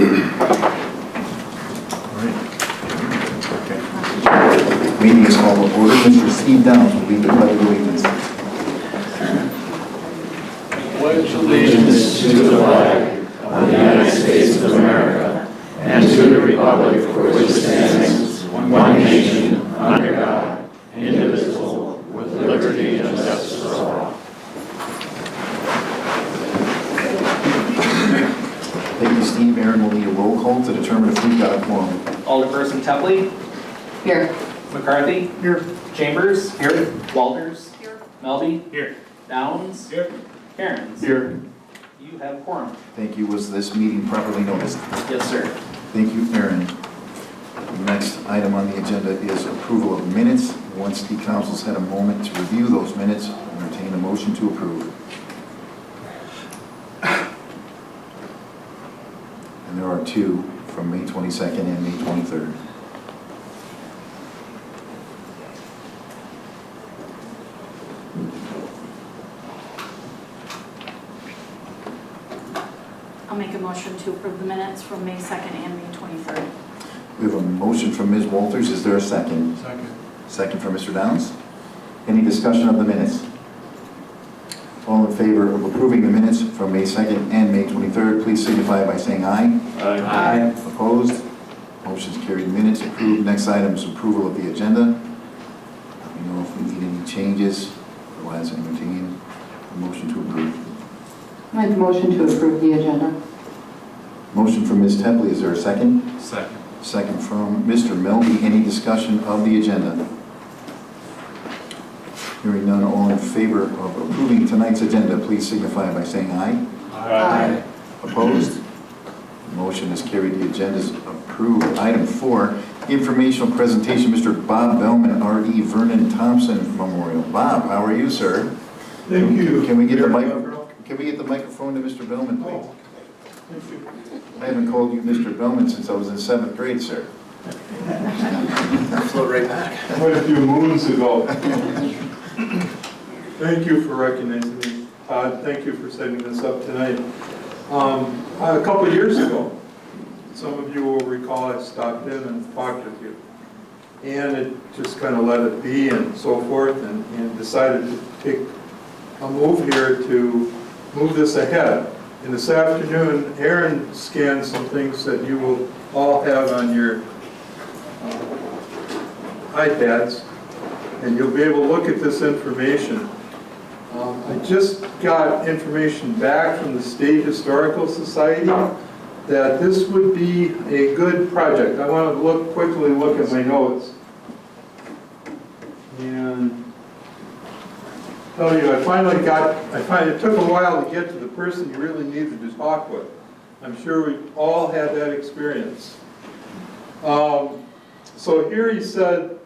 Okay. Meeting is called to order. Mr. Steve Downs will lead the pledge of allegiance. Pledge allegiance to the flag of the United States of America and to the republic for which it stands, one nation, under God, indivisible, with liberty and justice for all. Thank you, Steve. Aaron will lead a roll call to determine if we've got a quorum. Alderperson Tepley. Here. McCarthy. Here. Chambers. Here. Walters. Here. Melby. Here. Downs. Here. Cairns. Here. You have quorum. Thank you. Was this meeting properly noticed? Yes, sir. Thank you, Aaron. Next item on the agenda is approval of minutes. Once the council's had a moment to review those minutes, entertain a motion to approve. And there are two from May 22nd and May 23rd. I'll make a motion to approve the minutes from May 2nd and May 23rd. We have a motion from Ms. Walters. Is there a second? Second. Second from Mr. Downs. Any discussion of the minutes? All in favor of approving the minutes from May 2nd and May 23rd, please signify by saying aye. Aye. Opposed? Motion's carried. Minutes approved. Next item is approval of the agenda. Let me know if we need any changes. Otherwise, entertain a motion to approve. I make a motion to approve the agenda. Motion from Ms. Tepley. Is there a second? Second. Second from Mr. Melby. Any discussion of the agenda? Hearing none, all in favor of approving tonight's agenda, please signify by saying aye. Aye. Opposed? Motion is carried. The agenda is approved. Item 4, informational presentation, Mr. Bob Bellman, R.E. Vernon Thompson Memorial. Bob, how are you, sir? Thank you. Can we get the microphone to Mr. Bellman, please? Thank you. I haven't called you Mr. Bellman since I was in 7th grade, sir. Float right back. Quite a few moons ago. Thank you for recognizing me, Todd. Thank you for setting this up tonight. A couple of years ago, some of you will recall I stopped in and talked with you. And it just kind of let it be and so forth, and decided to take a move here to move this ahead. And this afternoon, Aaron scanned some things that you will all have on your iPads, and you'll be able to look at this information. I just got information back from the State Historical Society that this would be a good project. I want to quickly look at my notes and tell you, it took a while to get to the person you really needed to talk with. I'm sure we all had that experience. So here he said,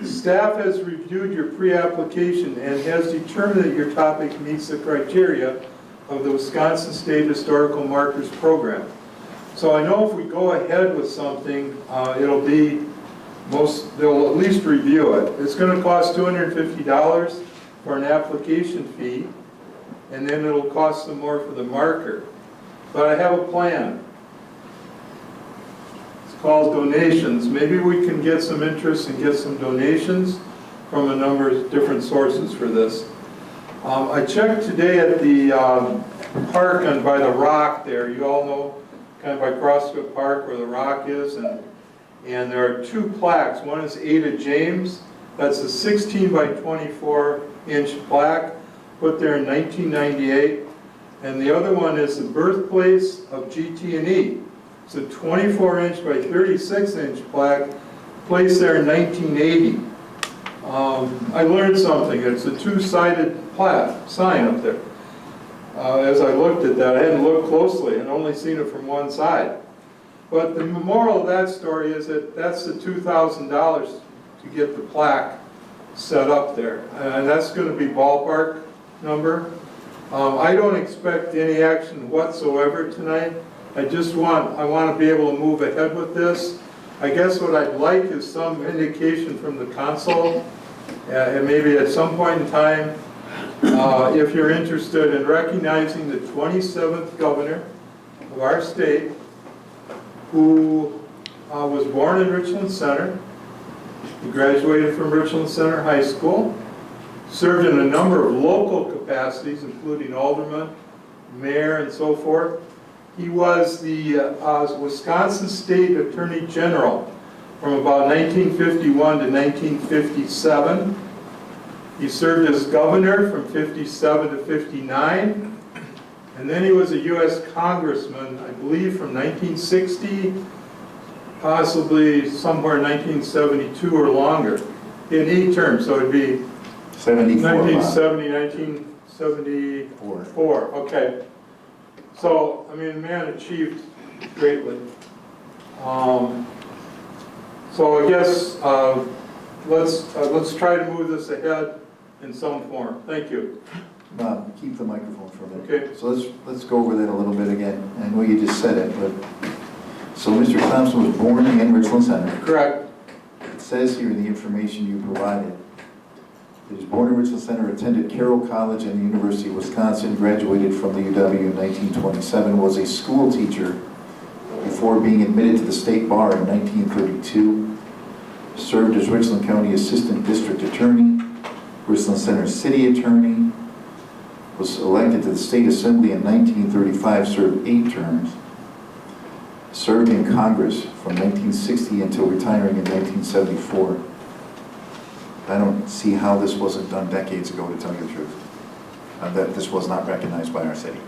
staff has reviewed your pre-application and has determined that your topic meets the criteria of the Wisconsin State Historical Markers Program. So I know if we go ahead with something, they'll at least review it. It's going to cost $250 for an application fee, and then it'll cost some more for the marker. But I have a plan. It's called donations. Maybe we can get some interest and get some donations from a number of different sources for this. I checked today at the park by the rock there. You all know, kind of by Crossfield Park where the rock is, and there are two plaques. One is Ada James. That's a 16 by 24 inch plaque put there in 1998. And the other one is the birthplace of GT&E. It's a 24 inch by 36 inch plaque placed there in 1980. I learned something. It's a two-sided sign up there. As I looked at that, I hadn't looked closely and only seen it from one side. But the moral of that story is that that's the $2,000 to get the plaque set up there. And that's going to be ballpark number. I don't expect any action whatsoever tonight. I want to be able to move ahead with this. I guess what I'd like is some indication from the council, and maybe at some point in time, if you're interested in recognizing the 27th governor of our state who was born in Richland Center. He graduated from Richland Center High School, served in a number of local capacities, including alderman, mayor, and so forth. He was the Wisconsin State Attorney General from about 1951 to 1957. He served as governor from 57 to 59. And then he was a U.S. congressman, I believe, from 1960, possibly somewhere in 1972 or longer, in 8 terms. So it'd be 74. 1970, 1974. Okay. So, I mean, the man achieved greatly. So I guess let's try to move this ahead in some form. Thank you. Bob, keep the microphone for a minute. Okay. So let's go over that a little bit again. I know you just said it, but, so Mr. Thompson was born in Richland Center. Correct. It says here in the information you provided, he was born in Richland Center, attended Carroll College and the University of Wisconsin, graduated from the UW in 1927, was a school teacher before being admitted to the state bar in 1932, served as Richland County Assistant District Attorney, Richland Center City Attorney, was elected to the State Assembly in 1935, served 8 terms, served in Congress from 1960 until retiring in 1974. I don't see how this wasn't done decades ago, to tell you the truth. That this was not recognized by our city.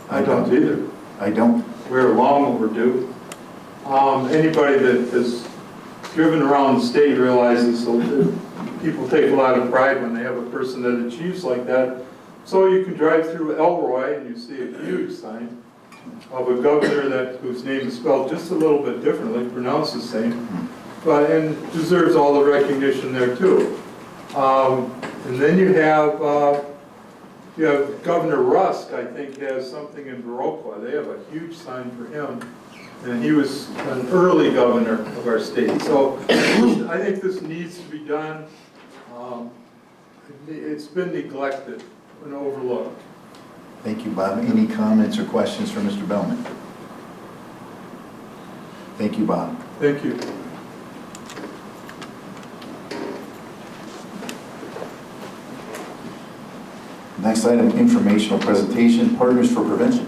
I don't either. I don't. We're long overdue. Anybody that has driven around the state realizes that people take a lot of pride when they have a person that achieves like that. So you can drive through Elroy and you see a huge sign of a governor whose name is spelled just a little bit differently, pronounced the same, and deserves all the recognition there too. And then you have Governor Rusk, I think, has something in Viroqua. They have a huge sign for him. And he was an early governor of our state. So I think this needs to be done. It's been neglected and overlooked. Thank you, Bob. Any comments or questions for Mr. Bellman? Thank you, Bob. Thank you. Next item, informational presentation, Partners for Prevention.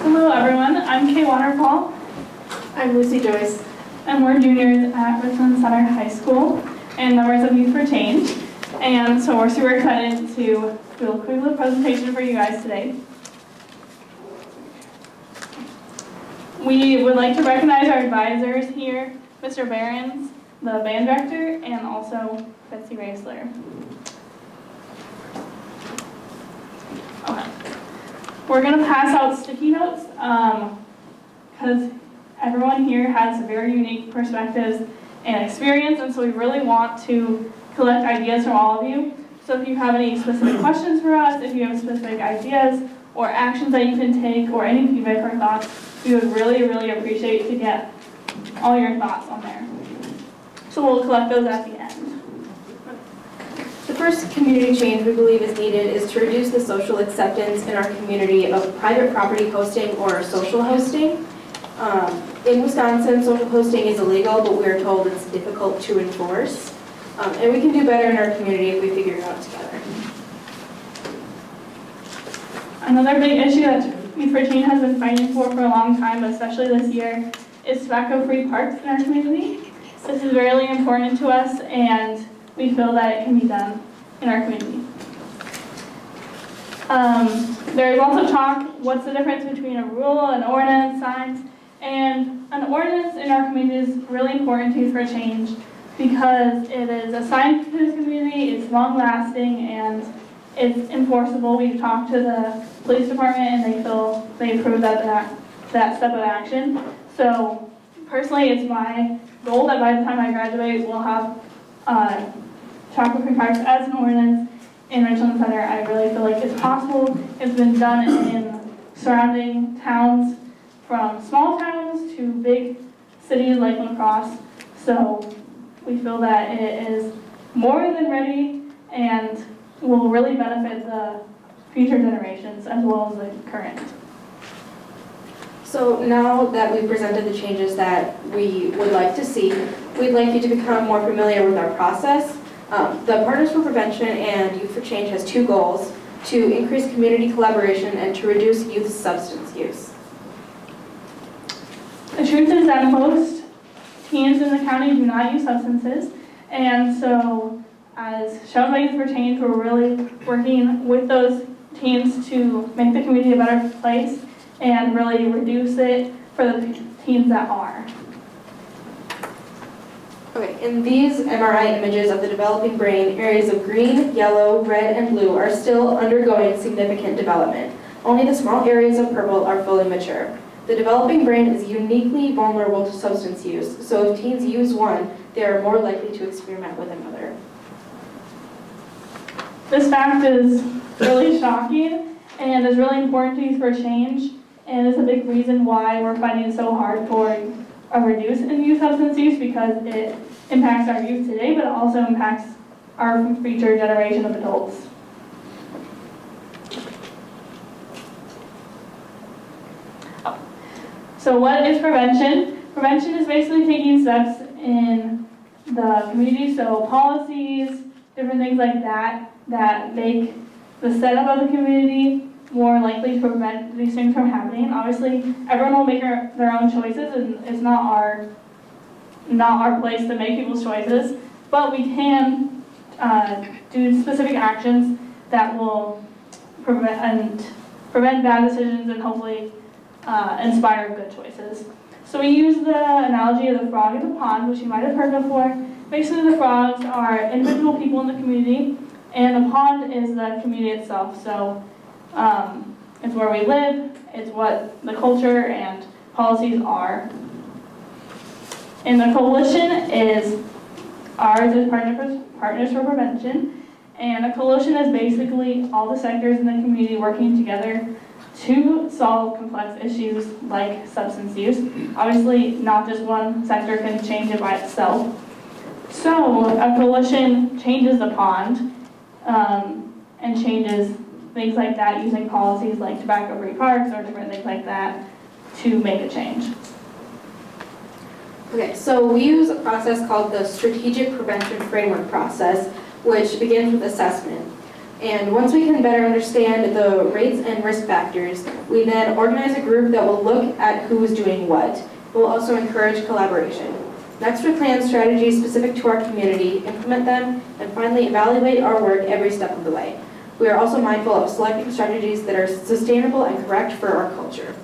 Hello everyone, I'm Kay Waterfall. I'm Lucy Joyce. And we're juniors at Richland Center High School and members of Youth for Change. And so we're super excited to do a quick little presentation for you guys today. We would like to recognize our advisors here, Mr. Behrens, the band director, and also Betsy Raisler. Okay. We're going to pass out sticky notes because everyone here has very unique perspectives and experience, and so we really want to collect ideas from all of you. So if you have any specific questions for us, if you have specific ideas or actions that you can take or any feedback or thoughts, we would really, really appreciate to get all your thoughts on there. So we'll collect those at the end. The first community change we believe is needed is to reduce the social acceptance in our community of private property hosting or social hosting. In Wisconsin, social hosting is illegal, but we are told it's difficult to enforce. And we can do better in our community if we figure it out together. Another big issue that Youth for Change has been fighting for a long time, especially this year, is tobacco-free parks in our community. This is really important to us, and we feel that it can be done in our community. There's also talk, what's the difference between a rule, an ordinance, signs, and an ordinance in our community is really important to Youth for Change because it is a sign to the community, it's long-lasting, and it's enforceable. We've talked to the police department and they approve that step of action. So personally, it's my goal that by the time I graduate, we'll have chocolate free parks as an ordinance in Richland Center. I really feel like it's possible. It's been done in surrounding towns, from small towns to big cities like La Crosse. So we feel that it is more than ready and will really benefit the future generations as well as the current. So now that we've presented the changes that we would like to see, we'd like you to become more familiar with our process. The Partners for Prevention and Youth for Change has two goals: to increase community collaboration and to reduce youth substance use. The truth is that most teens in the county do not use substances, and so as shown by Youth for Change, we're really working with those teens to make the community a better place and really reduce it for the teens that are. Okay, in these MRI images of the developing brain, areas of green, yellow, red, and blue are still undergoing significant development. Only the small areas of purple are fully mature. The developing brain is uniquely vulnerable to substance use, so if teens use one, they are more likely to experiment with another. This fact is really shocking and is really important to Youth for Change, and is a big reason why we're fighting so hard for a reduce in youth substance use, because it impacts our youth today, but it also impacts our future generation of adults. So what is prevention? Prevention is basically taking steps in the community, so policies, different things like that, that make the setup of the community more likely to prevent these things from happening. Obviously, everyone will make their own choices, and it's not our place to make people's choices, but we can do specific actions that will prevent bad decisions and hopefully inspire good choices. So we use the analogy of the frog in the pond, which you might have heard before. Basically, the frogs are individual people in the community, and the pond is the community itself. So it's where we live, it's what the culture and policies are. And the coalition is, ours is Partners for Prevention, and a coalition is basically all the sectors in the community working together to solve complex issues like substance use. Obviously, not just one sector can change it by itself. So a coalition changes the pond and changes things like that using policies like tobacco-free parks or different things like that to make a change. Okay, so we use a process called the Strategic Prevention Framework process, which begins with assessment. And once we can better understand the rates and risk factors, we then organize a group that will look at who is doing what. We'll also encourage collaboration. Next, we plan strategies specific to our community, implement them, and finally evaluate our work every step of the way. We are also mindful of selecting strategies that are sustainable and correct for our culture.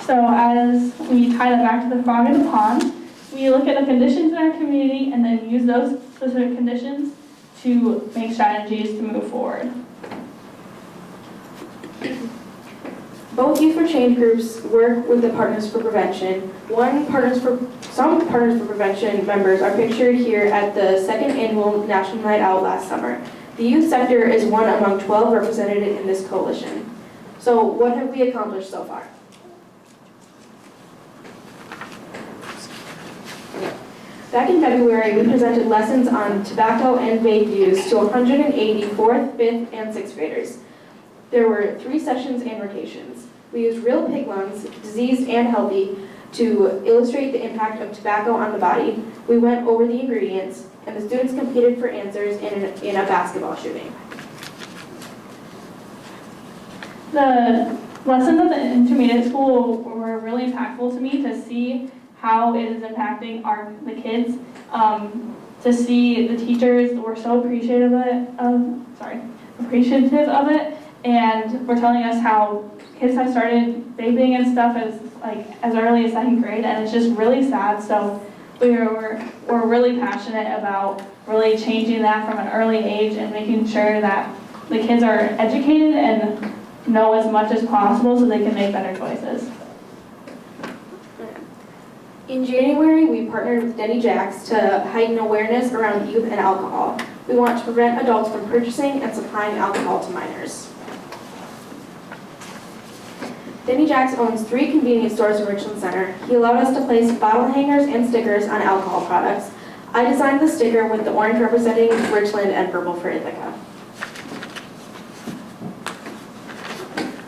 So as we tie that back to the frog in the pond, we look at the conditions in our community and then use those specific conditions to make strategies to move forward. Both Youth for Change groups work with the Partners for Prevention. Some Partners for Prevention members are pictured here at the second annual National Night Out last summer. The youth sector is one among 12 represented in this coalition. So what have we accomplished so far? Back in February, we presented lessons on tobacco and vape use to 180 4th, 5th, and 6th graders. There were 3 sessions and rotations. We used real pig lungs, diseased and healthy, to illustrate the impact of tobacco on the body. We went over the ingredients, and the students competed for answers in a basketball shooting. The lessons at the intermediate school were really impactful to me to see how it is impacting the kids. To see the teachers were so appreciative of it, and were telling us how kids have started vaping and stuff as early as 2nd grade, and it's just really sad. So we're really passionate about really changing that from an early age and making sure that the kids are educated and know as much as possible so they can make better choices. In January, we partnered with Denny Jacks to heighten awareness around youth and alcohol. We want to prevent adults from purchasing and supplying alcohol to minors. Denny Jacks owns 3 convenience stores in Richland Center. He allowed us to place bottle hangers and stickers on alcohol products. I designed the sticker with the orange representing Richland and purple for Ithaca.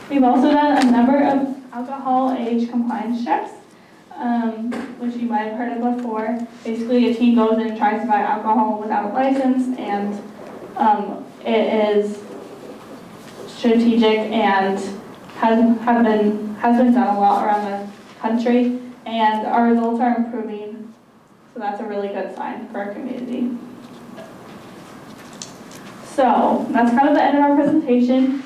We've also done a number of alcohol age compliance checks, which you might have heard of before. Basically, a team goes in and tries to buy alcohol without a license, and it is strategic and has been done a lot around the country, and our results are improving. So that's a really good sign for our community. So that's kind of the end of our presentation.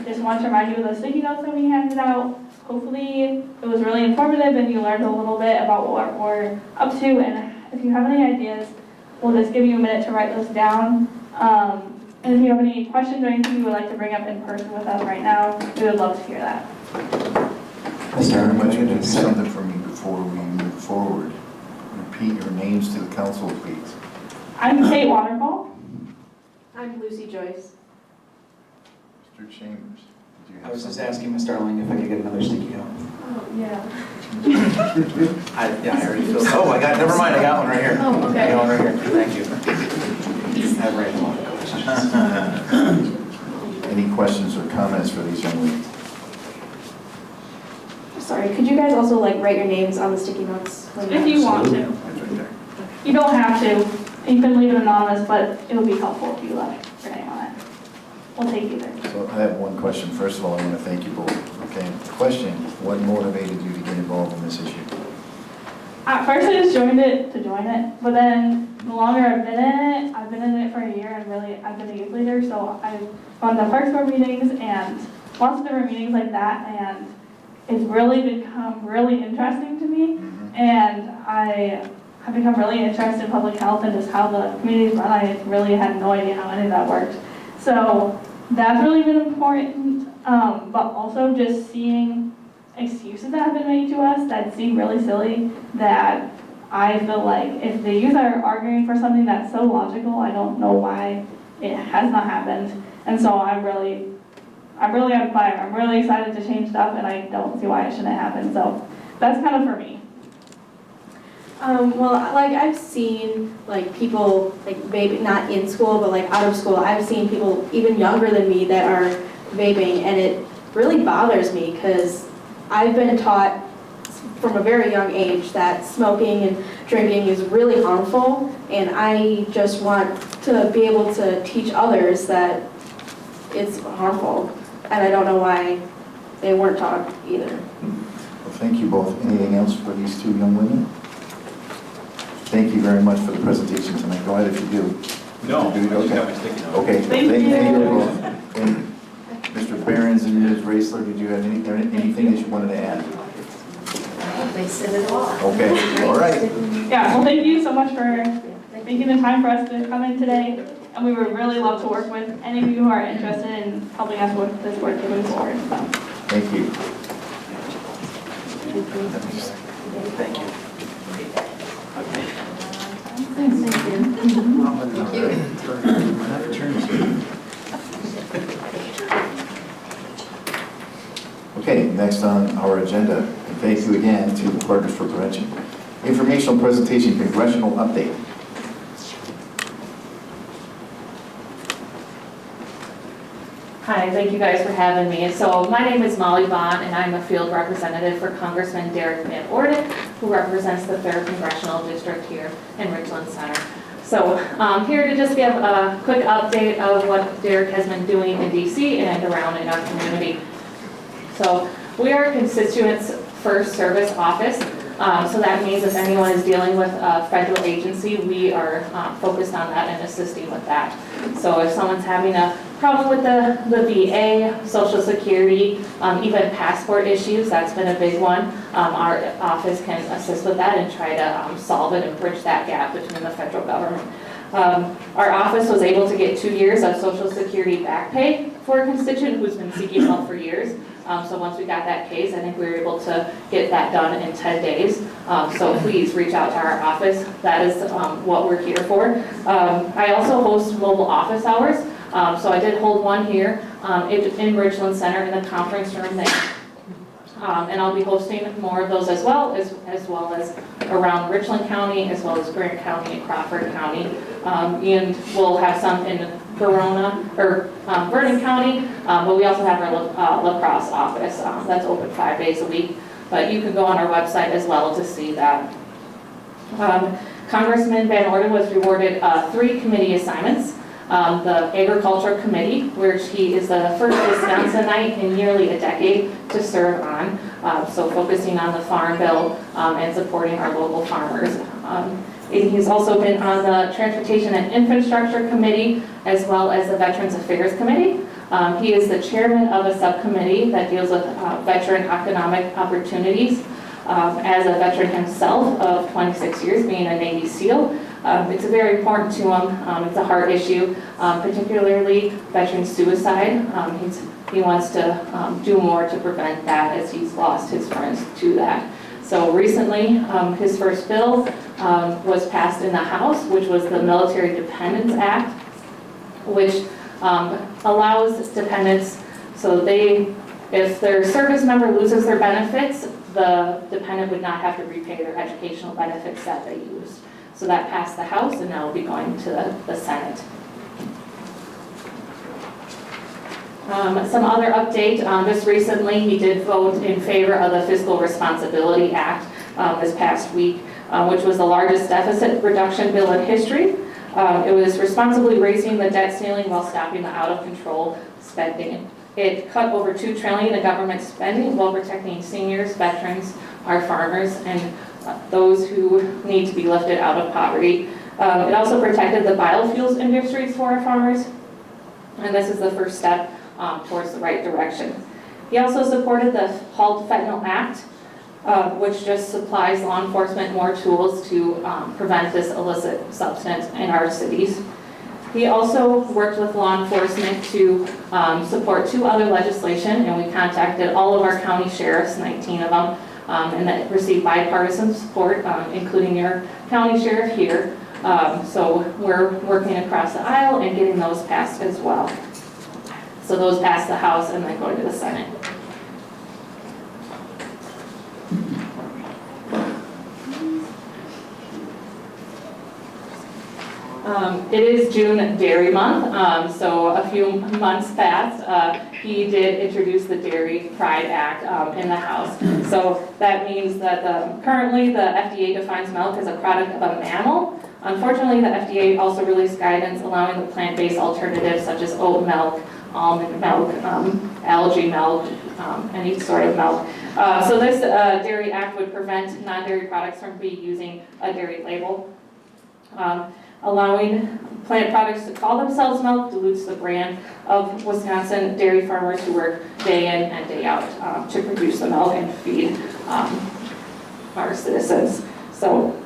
Just wanted to remind you of the sticky notes that we handed out. Hopefully it was really informative and you learned a little bit about what we're up to, and if you have any ideas, we'll just give you a minute to write those down. And if you have any questions or anything you would like to bring up in person with us right now, we would love to hear that. Mr. Much to do something for me before we move forward. Repeat your names to the council, please. I'm Kate Waterfall. I'm Lucy Joyce. Mr. Chambers, did you I have was just something? asking Ms. Darling if I could get another sticky note. Oh, yeah. Yeah, I already filled. Oh, never mind, I got one right here. Oh, okay. I got one right here, thank you. I've written a lot of questions. Any questions or comments for these young ladies? Sorry, could you guys also write your names on the sticky notes? If you want to. That's right there. You don't have to. You can leave it anonymous, but it would be helpful if you left your name on it. We'll take either. So I have one question. First of all, I want to thank you both. Okay, question, what motivated you to get involved in this issue? At first I just joined it to join it, but then the longer I've been in it for a year, and really I've been a youth leader, so I've gone to Parks Board meetings and lots of different meetings like that, and it's really become really interesting to me, and I have become really interested in public health and just how the community's run. I really had no idea how any of that worked. So that's really been important, but also just seeing excuses that have been made to us that seem really silly, that I feel like if the youth are arguing for something that's so logical, I don't know why it has not happened. And so I'm really on fire. I'm really excited to change stuff, and I don't see why it shouldn't happen. So that's kind of for me. Well, I've seen people vaping, not in school, but out of school. I've seen people even younger than me that are vaping, and it really bothers me because I've been taught from a very young age that smoking and drinking is really harmful, and I just want to be able to teach others that it's harmful, and I don't know why they weren't taught either. Well, thank you both. Anything else for these two young women? Thank you very much for the presentation tonight. Go ahead if you do. No, You do? I just Okay. got my sticky note. Okay, Thank thank you you. both. And Mr. Behrens and Ms. Raisler, did you have anything that you wanted to add? They said it all. Okay, all right. Yeah, well, thank you so much for making the time for us to come in today. And we would really love to work with any of you who are interested in helping us with this work moving forward. So. Thank you. Thank you. Okay, next on our agenda, and thank you again to the Partners for Prevention. Informational presentation, congressional update. Hi, thank you guys for having me. So my name is Molly Bond, and I'm a field representative for Congressman Derek Van Orden, who represents the 3rd Congressional District here in Richland Center. So I'm here to just give a quick update of what Derek has been doing in DC and around in our community. So we are a constituents first service office. So that means if anyone is dealing with a federal agency, we are focused on that and assisting with that. So if someone's having a problem with the VA, Social Security, even passport issues, that's been a big one. Our office can assist with that and try to solve it and bridge that gap between the federal government. Our office was able to get 2 years of Social Security back pay for a constituent who's been seeking help for years. So once we got that case, I think we were able to get that done in 10 days. So please reach out to our office. That is what we're here for. I also host mobile office hours. So I did hold one here in Richland Center in the conference room there. And I'll be hosting more of those as well as around Richland County, as well as Grant County and Crawford County. And we'll have some in Vernon County, but we also have our La Crosse office that's open 5 days a week. But you can go on our website as well to see that. Congressman Van Orden was rewarded 3 committee assignments. The Agriculture Committee, which he is the first Wisconsinite in nearly a decade to serve on, so focusing on the Farm Bill and supporting our local farmers. He's also been on the Transportation and Infrastructure Committee, as well as the Veterans Affairs Committee. He is the chairman of a subcommittee that deals with veteran economic opportunities. As a veteran himself of 26 years, being a Navy SEAL, it's very important to him. It's a heart issue, particularly veteran suicide. He wants to do more to prevent that, as he's lost his friends to that. So recently, his first bill was passed in the House, which was the Military Dependents Act, which allows dependents, so if their service member loses their benefits, the dependent would not have to repay their educational benefits that they used. So that passed the House, and now will be going to the Senate. Some other update, just recently he did vote in favor of the Fiscal Responsibility Act this past week, which was the largest deficit reduction bill in history. It was responsibly raising the debt ceiling while stopping the out-of-control spending. It cut over $2 trillion in government spending while protecting seniors, veterans, our farmers, and those who need to be lifted out of poverty. It also protected the biofuels industries for our farmers, and this is the first step towards the right direction. He also supported the Halt Fentanyl Act, which just supplies law enforcement more tools to prevent this illicit substance in our cities. He also worked with law enforcement to support 2 other legislation, and we contacted all of our county sheriffs, 19 of them, and that received bipartisan support, including your county sheriff here. So we're working across the aisle and getting those passed as well. So those pass the House and then go to the Senate. It is June Dairy Month, so a few months passed. He did introduce the Dairy Pride Act in the House. So that means that currently the FDA defines milk as a product of a mammal. Unfortunately, the FDA also released guidance allowing the plant-based alternatives such as oat milk, almond milk, algae milk, any sort of milk. So this Dairy Act would prevent non-dairy products from using a dairy label. Allowing plant products to call themselves milk dilutes the brand of Wisconsin dairy farmers who work day in and day out to produce the milk and feed our citizens. So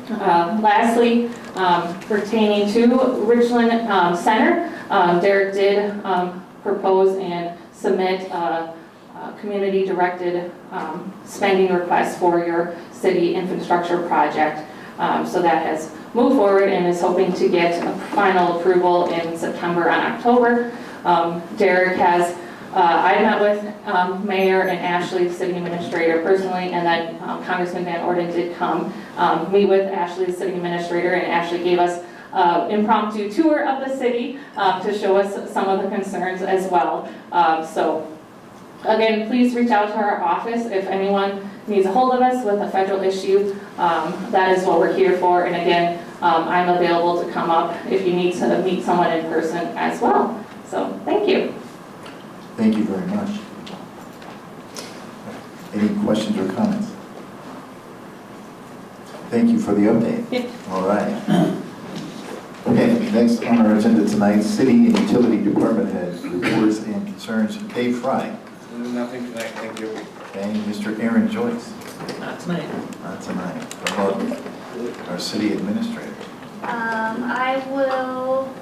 lastly, pertaining to Richland Center, Derek did propose and submit a community-directed spending request for your city infrastructure project. So that has moved forward and is hoping to get a final approval in September and October. Derek has, I met with Mayor and Ashley, the city administrator, personally, and then Congressman Van Orden did come meet with Ashley, the city administrator, and Ashley gave us impromptu tour of the city to show us some of the concerns as well. So again, please reach out to our office if anyone needs a hold of us with a federal issue. That is what we're here for. And again, I'm available to come up if you need to meet someone in person as well. So thank you. Thank you very much. Any questions or comments? Thank you for the update. Yeah. All right. Okay, next on our agenda tonight, City and Utility Department Heads, reports and concerns. Dave Fry. Nothing tonight, thank you. Okay, Mr. Aaron Joyce. Not tonight. Not tonight. How about our city administrator? I will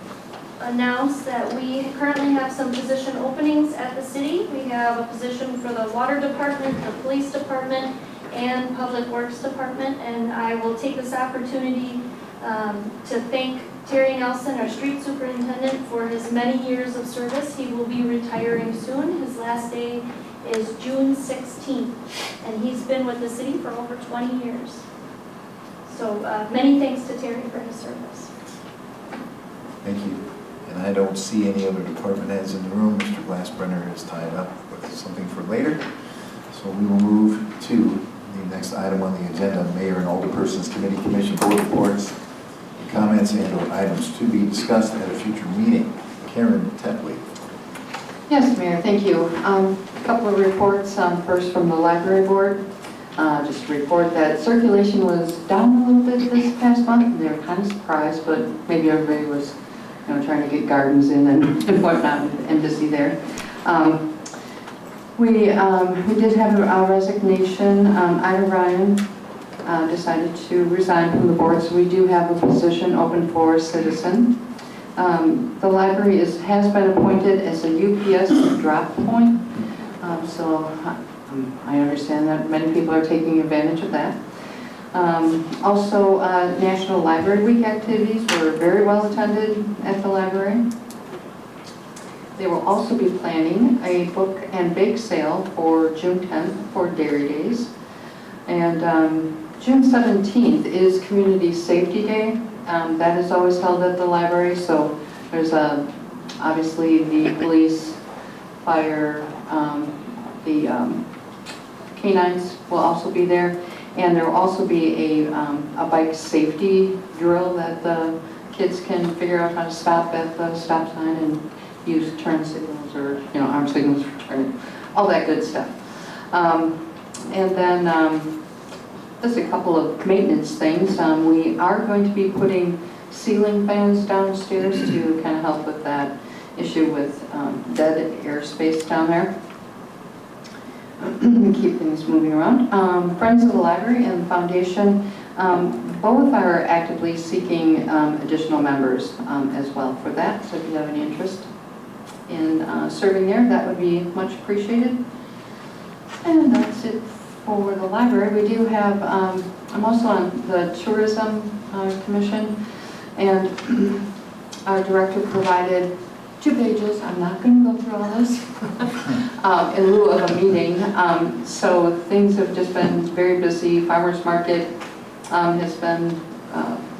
announce that we currently have some position openings at the city. We have a position for the water department, the police department, and public works department. And I will take this opportunity to thank Terry Nelson, our street superintendent, for his many years of service. He will be retiring soon. His last day is June 16th, and he's been with the city for over 20 years. So many thanks to Terry for his service. Thank you. And I don't see any other department heads in the room. Mr. Glassbrenner is tied up with something for later. So we will move to the next item on the agenda, Mayor and Alderpersons Committee Commission Board reports, comments and/or items to be discussed at a future meeting. Karen Tepley. Yes, Mayor, thank you. A couple of reports, first from the library board. Just to report that circulation was down a little bit this past month. They were kind of surprised, but maybe everybody was, trying to get gardens in and whatnot, and busy there. We did have a resignation. Ida Ryan decided to resign from the board, so we do have a position open for a citizen. The library has been appointed as a UPS drop point, so I understand that many people are taking advantage of that. Also, National Library Week activities were very well attended at the library. They will also be planning a book and bake sale for June 10th for Dairy Days. And June 17th is Community Safety Day. That is always held at the library, so there's obviously the police, fire, the canines will also be there, and there will also be a bike safety drill that the kids can figure out how to stop at the stop sign and use turn signals or arm signals for turning, all that good stuff. And then just a couple of maintenance things. We are going to be putting ceiling fans downstairs to kind of help with that issue with dead airspace down there. Keep things moving around. Friends of the Library and the Foundation, both are actively seeking additional members as well for that. So if you have any interest in serving there, that would be much appreciated. And that's it for the library. We do have, I'm also on the Tourism Commission, and our director provided 2 pages. I'm not going to go through all this in lieu of a meeting. So things have just been very busy. Farmers Market has been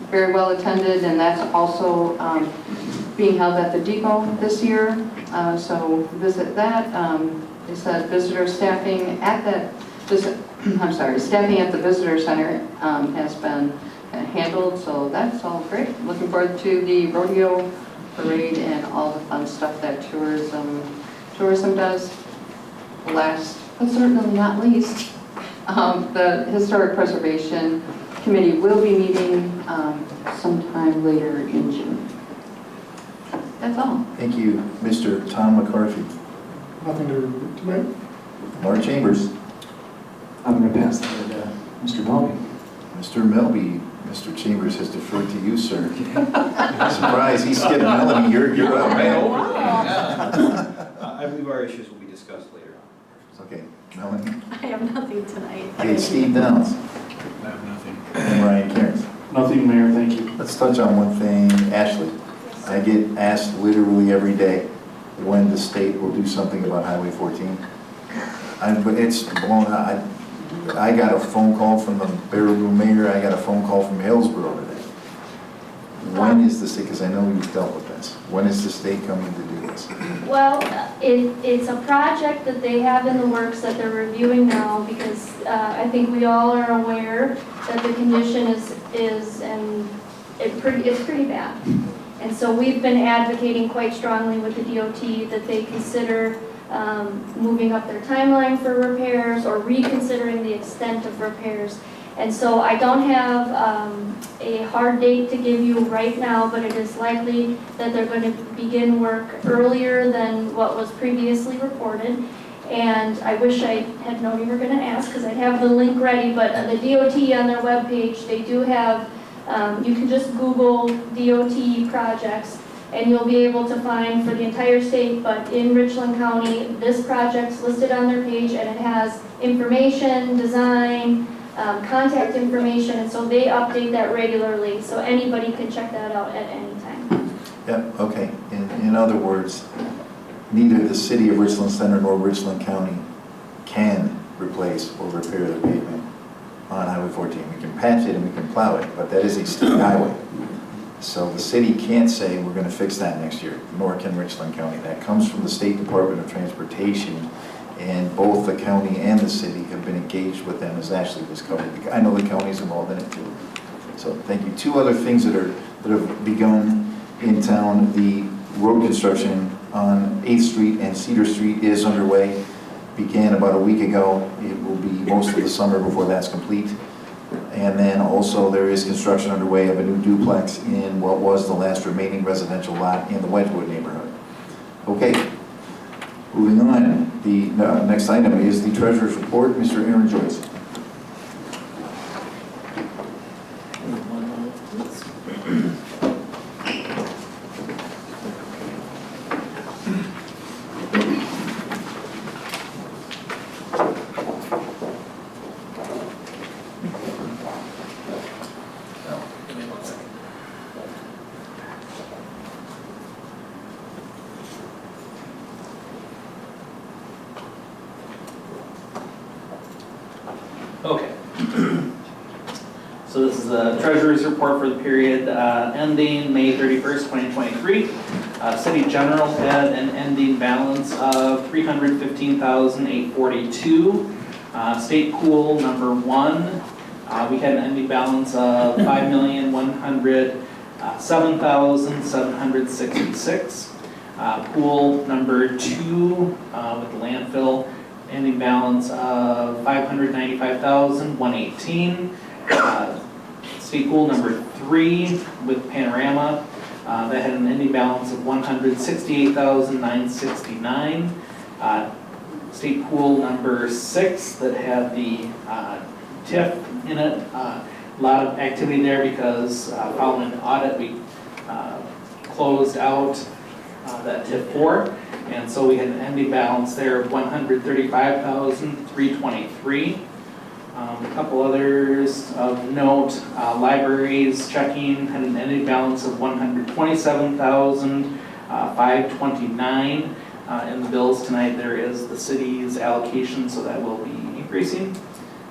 very well attended, and that's also being held at the depot this year. So visit that. They said visitor staffing at that staffing at the visitor center has been handled, so that's all great. Looking forward to the rodeo parade and all the fun stuff that tourism does. Last but certainly not least, the Historic Preservation Committee will be meeting sometime later in June. That's all. Thank you, Mr. Tom McCarthy. Nothing to report tonight. Laura Chambers. I'm going to pass that to Mr. Melby. Mr. Melby. Mr. Chambers has deferred to you, sir. Surprise, he's skipping Melanie. You're up, man. I believe our issues will be discussed later on. Okay, Melanie. I have nothing tonight. Okay, Steve Downs. I have nothing. And Ryan Cairns. Nothing, Mayor, thank you. Let's touch on one thing. Ashley, I get asked literally every day when the state will do something about Highway 14. But it's blown out. I got a phone call from the Baraboo mayor. I got a phone call from Hillsborough today. When is the state, because I know you've dealt with this, when is the state coming to do this? Well, it's a project that they have in the works that they're reviewing now, because I think we all are aware that the condition is it's pretty bad. And so we've been advocating quite strongly with the DOT that they consider moving up their timeline for repairs or reconsidering the extent of repairs. And so I don't have a hard date to give you right now, but it is likely that they're going to begin work earlier than what was previously reported. And I wish I had known you were going to ask, because I'd have the link ready, but the DOT on their webpage, they do have, you can just Google DOT projects, and you'll be able to find for the entire state, but in Richland County, this project's listed on their page, and it has information, design, contact information, and so they update that regularly, so anybody can check that out at any time. Yep, okay. In other words, neither the city of Richland Center nor Richland County can replace or repair the pavement on Highway 14. We can patch it and we can plow it, but that is a state highway. So the city can't say we're going to fix that next year, nor can Richland County. That comes from the State Department of Transportation, and both the county and the city have been engaged with them, as Ashley was covered. I know the county's involved in it too. So thank you. Two other things that have begun in town. The road construction on 8th Street and Cedar Street is underway. Began about a week ago. It will be most of the summer before that's complete. And then also there is construction underway of a new duplex in what was the last remaining residential lot in the Wedgewood neighborhood. Okay, moving on. The next item is the treasurer's report. Mr. Aaron Joyce. Okay. So this is the treasurer's report for the period ending May 31st, 2023. City General had an ending balance of $315,842. State pool number 1, we had an ending balance of $5,107,766. Pool number 2 with the landfill, ending balance of $595,118. State pool number 3 with Panorama, that had an ending balance of $168,969. State pool number 6 that had the TIF in it. A lot of activity there because following the audit, we closed out that TIF 4. And so we had an ending balance there of $135,323. A couple others of note, libraries checking had an ending balance of $127,529. In the bills tonight, there is the city's allocation, so that will be increasing.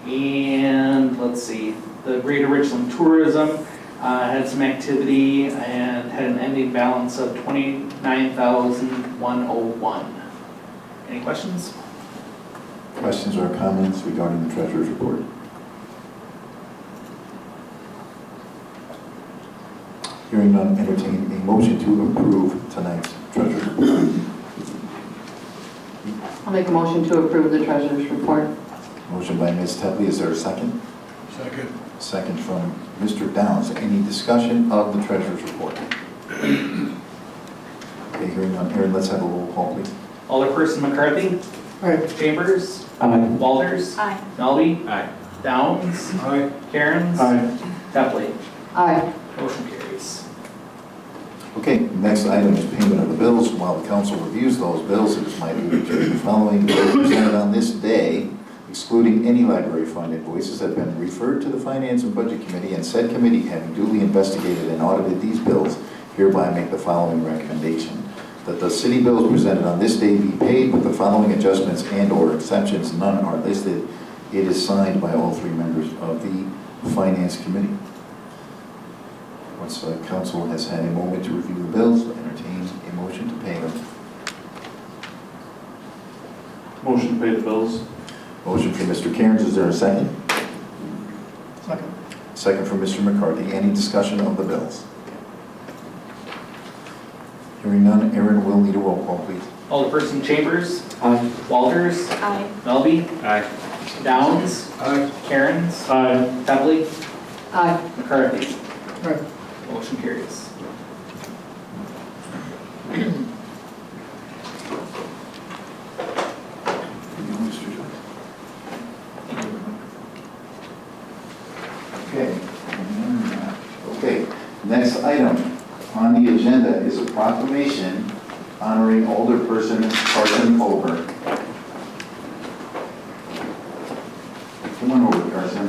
And let's see, the Greater Richland Tourism had some activity and had an ending balance of $29,101. Any questions? Questions or comments regarding the treasurer's report? Hearing none, entertain a motion to approve tonight's treasurer's report. I'll make a motion to approve the treasurer's report. Motion by Ms. Tepley, is there a second? Second. Second from Mr. Downs. Any discussion of the treasurer's report? Okay, hearing none, Aaron, let's have a roll call, please. Alderperson McCarthy? Aye. Chambers? Aye. Walters? Aye. Melby? Aye. Downs? Aye. Cairns? Aye. Tepley? Aye. Motion carries. Okay, next item is payment of the bills. While the council reviews those bills, it is my duty to read the following. The bills presented on this day, excluding any library fund invoices, have been referred to the Finance and Budget Committee, and said committee, having duly investigated and audited these bills, hereby make the following recommendation: that the city bills presented on this day be paid with the following adjustments and/or exceptions. None are listed. It is signed by all 3 members of the Finance Committee. Once the council has had a moment to review the bills, entertain a motion to pay them. Motion to pay the bills. Motion from Mr. Cairns, is there a second? Second. Second from Mr. McCarthy. Any discussion of the bills? Hearing none, Aaron will need a roll call, please. Alderperson Chambers? Aye. Walters? Aye. Melby? Aye. Downs? Aye. Cairns? Aye. Tepley? Aye. McCarthy? Aye. Motion carries. Okay. Okay, next item. On the agenda is a proclamation honoring Alderperson Carson Culver. Come on over, Carson.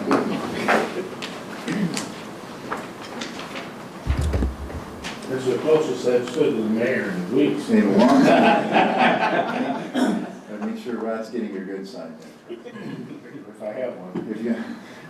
This is the closest I've stood to the mayor in weeks. In a long time. Make sure Rod's getting your good side. If I have one. If you-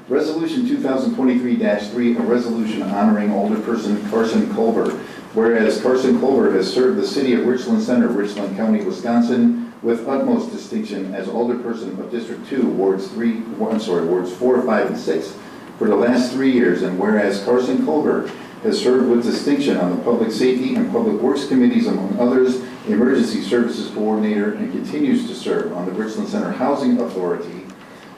Resolution 2023-3, a resolution honoring Alderperson Carson Culver. Whereas Carson Culver has served the city of Richland Center, Richland County, Wisconsin, with utmost distinction as Alderperson of District 2, Wards 4, 5, and 6 for the last 3 years. And whereas Carson Culver has served with distinction on the Public Safety and Public Works Committees, among others, Emergency Services Coordinator, and continues to serve on the Richland Center Housing Authority.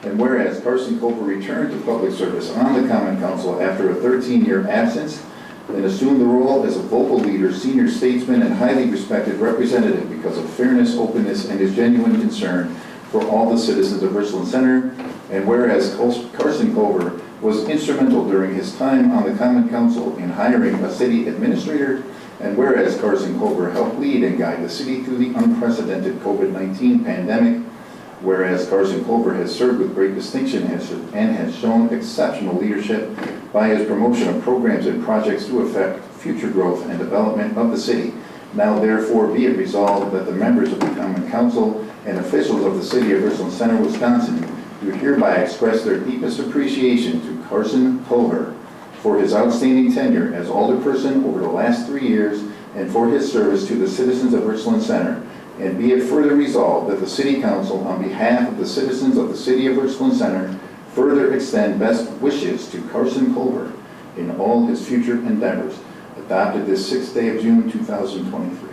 And whereas Carson Culver returned to public service on the Common Council after a 13-year absence and assumed the role as a vocal leader, senior statesman, and highly respected representative because of fairness, openness, and his genuine concern for all the citizens of Richland Center. And whereas Carson Culver was instrumental during his time on the Common Council in hiring a city administrator, and whereas Carson Culver helped lead and guide the city through the unprecedented COVID-19 pandemic, whereas Carson Culver has served with great distinction and has shown exceptional leadership by his promotion of programs and projects to affect future growth and development of the city. Now therefore be it resolved that the members of the Common Council and officials of the city of Richland Center, Wisconsin, do hereby express their deepest appreciation to Carson Culver for his outstanding tenure as Alderperson over the last 3 years and for his service to the citizens of Richland Center. And be it further resolved that the City Council, on behalf of the citizens of the City of Richland Center, further extend best wishes to Carson Culver in all his future endeavors. Adopted this 6th day of June, 2023.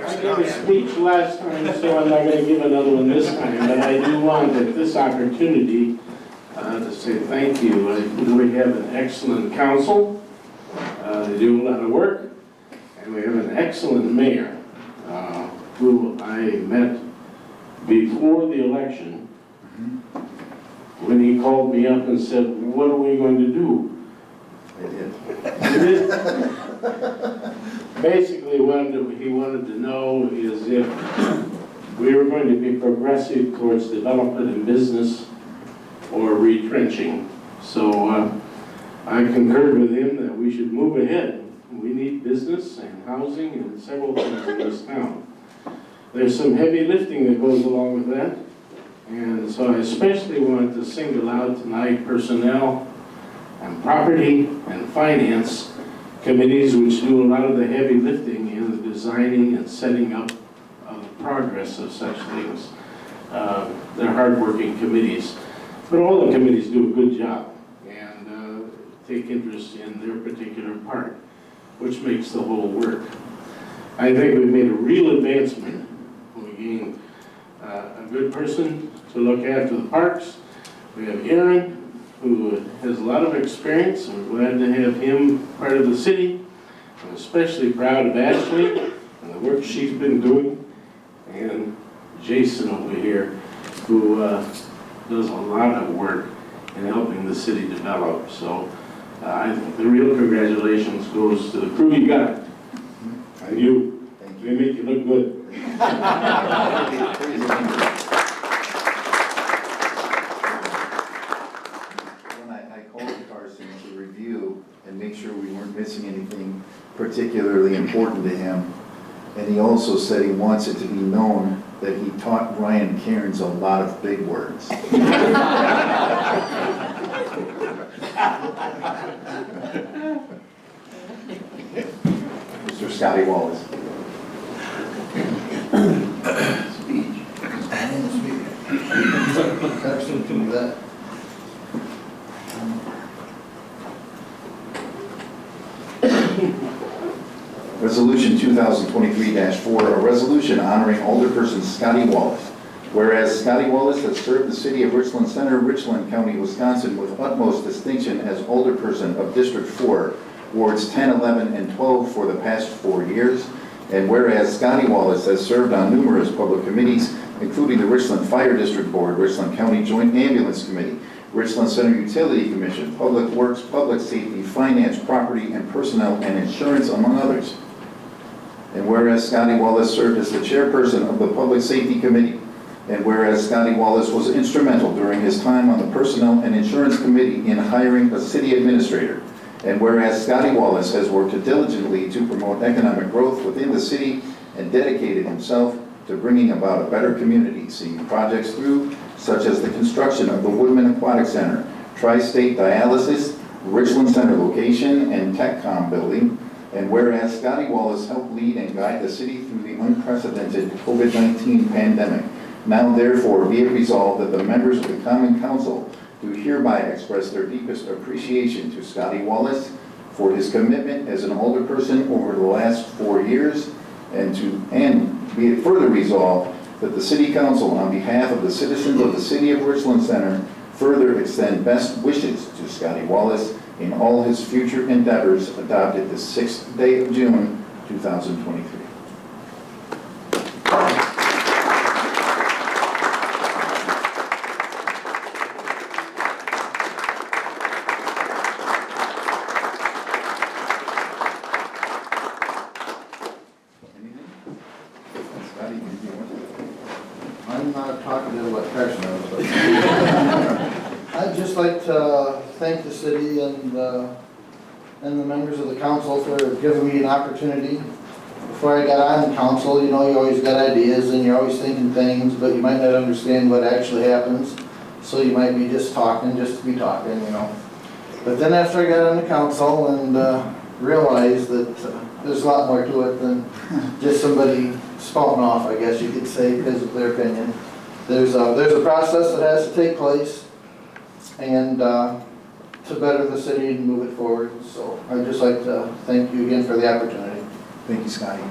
I gave a speech last time, so I'm not going to give another one this time, but I do want at this opportunity to say thank you. We have an excellent council. They do a lot of work, and we have an excellent mayor who I met before the election when he called me up and said, "What are we going to do?" He did. Basically, what he wanted to know is if we were going to be progressive towards development and business or retrenching. So I concurred with him that we should move ahead. We need business and housing and several things in this town. There's some heavy lifting that goes along with that. And so I especially wanted to single out tonight personnel and property and finance committees, which do a lot of the heavy lifting in the designing and setting up of the progress of such things. They're hardworking committees, but all the committees do a good job and take interest in their particular part, which makes the whole work. I think we've made a real advancement. We gained a good person to look after the parks. We have Aaron, who has a lot of experience, and we're glad to have him part of the city. I'm especially proud of Ashley and the work she's been doing, and Jason over here, who does a lot of work in helping the city develop. So I think the real congratulations goes to the crew you got. And you. They make you look good. To review and make sure we weren't missing anything particularly important to him. And he also said he wants it to be known that he taught Ryan Cairns a lot of big words. Mr. Scotty Wallace. Carson can do that. Resolution 2023-4, a resolution honoring Alderperson Scotty Wallace. Whereas Scotty Wallace has served the city of Richland Center, Richland County, Wisconsin with utmost distinction as Alderperson of District 4, Wards 10, 11, and 12 for the past 4 years. And whereas Scotty Wallace has served on numerous public committees, including the Richland Fire District Board, Richland County Joint Ambulance Committee, Richland Center Utility Commission, Public Works, Public Safety, Finance, Property, and Personnel, and Insurance, among others. And whereas Scotty Wallace served as the chairperson of the Public Safety Committee, and whereas Scotty Wallace was instrumental during his time on the Personnel and Insurance Committee in hiring a city administrator, and whereas Scotty Wallace has worked diligently to promote economic growth within the city and dedicated himself to bringing about a better community, seeing projects through, such as the construction of the Woodman Aquatic Center, Tri-State Dialysis, Richland Center location, and TechCom building. And whereas Scotty Wallace helped lead and guide the city through the unprecedented COVID-19 pandemic, now therefore be it resolved that the members of the Common Council do hereby express their deepest appreciation to Scotty Wallace for his commitment as an alderperson over the last 4 years, and be it further resolved that the City Council, on behalf of the citizens of the City of Richland Center, further extend best wishes to Scotty Wallace in all his future endeavors, adopted the 6th day of June, 2023. I'm not talkative like Carson is, but I'd just like to thank the city and the members of the council for giving me an opportunity. Before I got on the council, you know, you always got ideas and you're always thinking things, but you might not understand what actually happens. So you might be just talking, just to be talking, you know. But then after I got on the council and realized that there's a lot more to it than just somebody spouting off, I guess you could say, because of their opinion. There's a process that has to take place, and to better the city and move it forward. So I'd just like to thank you again for the opportunity. Thank you, Scotty.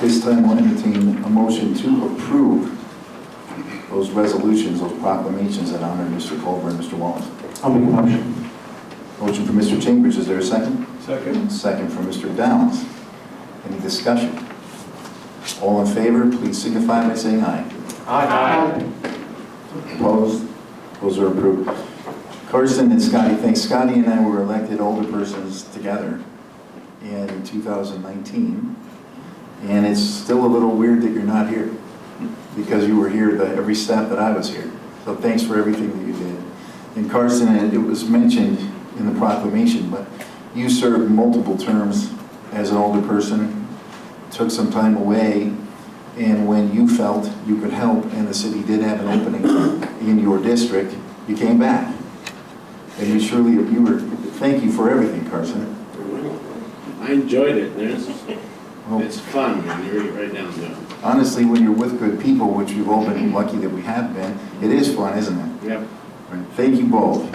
This time we'll entertain a motion to approve those resolutions, those proclamations that honor Mr. Culver and Mr. Wallace. I'll make a motion. Motion from Mr. Chambers, is there a second? Second. Second from Mr. Downs. Any discussion? All in favor, please signify by saying aye. Aye. Opposed? Those are approved. Carson and Scotty, thanks. Scotty and I were elected alderpersons together in 2019. And it's still a little weird that you're not here, because you were here every step that I was here. So thanks for everything that you did. And Carson, it was mentioned in the proclamation, but you served multiple terms as an older person, took some time away, and when you felt you could help and the city did have an opening in your district, you came back. And thank you for everything, Carson. I enjoyed it. It's fun when you're right down there. Honestly, when you're with good people, which we've all been lucky that we have been, it is fun, isn't it? Yep. Right. Thank you both.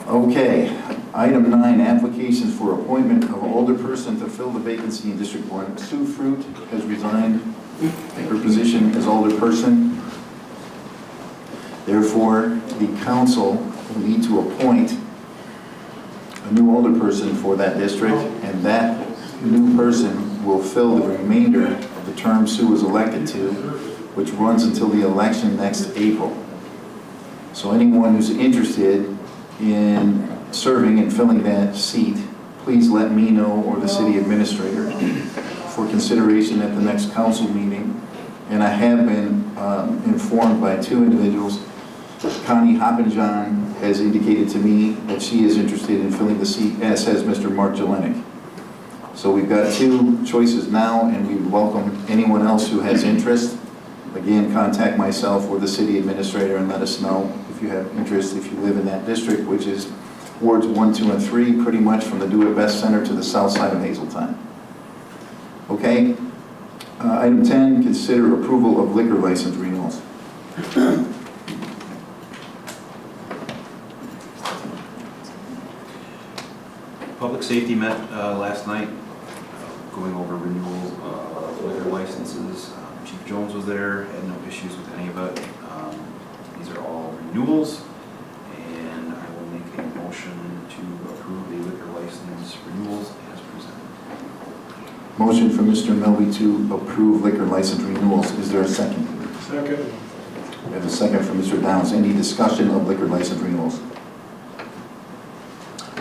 Okay, item 9, applications for appointment of alderperson to fill the vacancy in District 1. Sue Fruit has resigned her position as alderperson. Therefore, the council will need to appoint a new alderperson for that district, and that new person will fill the remainder of the term Sue was elected to, which runs until the election next April. So anyone who's interested in serving and filling that seat, please let me know or the city administrator for consideration at the next council meeting. And I have been informed by 2 individuals, Connie Hoppenjohn has indicated to me that she is interested in filling the seat, as has Mr. Mark Jelenic. So we've got two choices now, and we welcome anyone else who has interest. Again, contact myself or the city administrator and let us know if you have interest, if you live in that district, which is wards 1, 2, and 3, pretty much from the Do It Best Center to the south side of Hazelton. Okay? Item 10, consider approval of liquor license renewals. Public Safety met last night, going over renewal of liquor licenses. Chief Jones was there, had no issues with any of it. These are all renewals, and I will make a motion to approve the liquor license renewals as presented. Motion from Mr. Melby to approve liquor license renewals. Is there a second? Second. We have a second from Mr. Downs. Any discussion of liquor license renewals?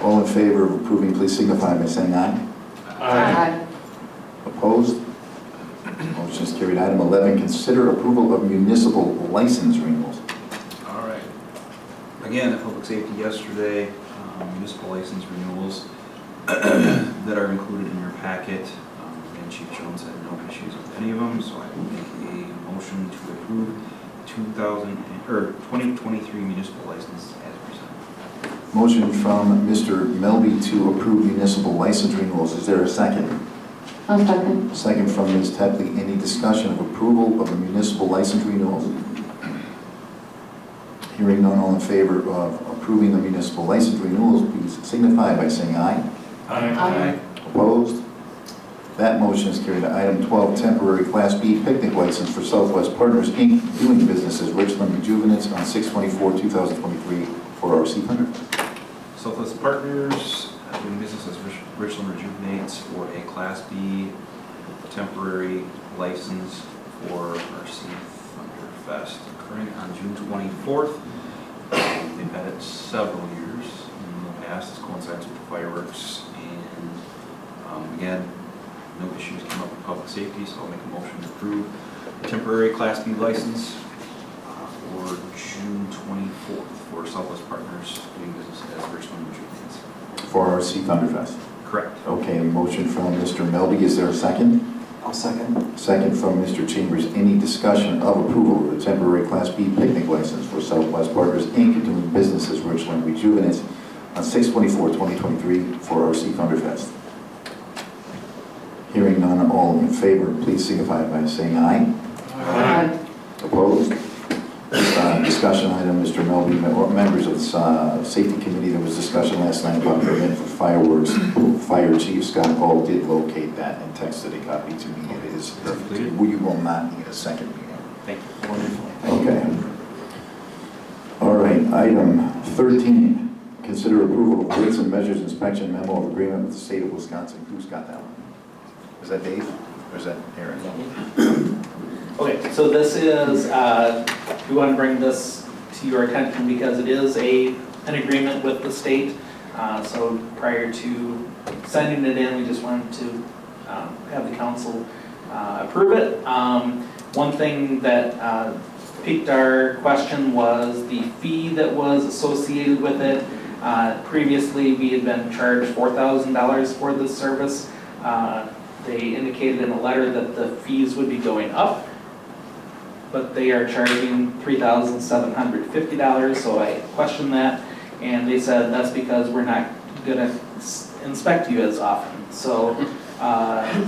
All in favor of approving, please signify by saying aye. Aye. Opposed? Motion is carried. Item 11, consider approval of municipal license renewals. All right. Again, at Public Safety yesterday, municipal license renewals that are included in your packet. And Chief Jones had no issues with any of them, so I will make a motion to approve 2023 municipal license as presented. Motion from Mr. Melby to approve municipal license renewals. Is there a second? I'll second. Second from Ms. Tepley. Any discussion of approval of the municipal license renewals? Hearing none, all in favor of approving the municipal license renewals, please signify by saying aye. Aye. Opposed? That motion is carried. Item 12, temporary Class B picnic license for Southwest Partners, Inc., doing business as Richland Rejuvenates on 6/24/2023 for our C100. Southwest Partners, doing business as Richland Rejuvenates for a Class B temporary license for RC Thunder Fest occurring on June 24th. They've had it several years in the past. This coincides with the fireworks, and again, no issues came up with public safety, so I'll make a motion to approve the temporary Class B license for June 24th for Southwest Partners doing business as Richland Rejuvenates. For our C Thunderfest. Correct. Okay, a motion from Mr. Melby. Is there a second? I'll second. Second from Mr. Chambers. Any discussion of approval of the temporary Class B picnic license for Southwest Partners, Inc., doing business as Richland Rejuvenates on 6/24/2023 for our C Thunderfest? Hearing none, all in favor, please signify by saying aye. Aye. Opposed? Discussion item, Mr. Melby, members of the Safety Committee, there was discussion last night about permit for fireworks. Fire Chief Scott Hall did locate that and texted a copy to me. It is, you will not need a second meeting. Thank you. Wonderful. Okay. All right, item 13, consider approval of weights and measures inspection memo of agreement with the state of Wisconsin. Who's got that one? Is that Dave or is that Aaron? Okay, so this is, we want to bring this to your attention because it is an agreement with the state. So prior to sending it in, we just wanted to have the council approve it. One thing that piqued our question was the fee that was associated with it. Previously, we had been charged $4,000 for this service. They indicated in a letter that the fees would be going up, but they are charging $3,750, so I questioned that, and they said that's because we're not gonna inspect you as often. So,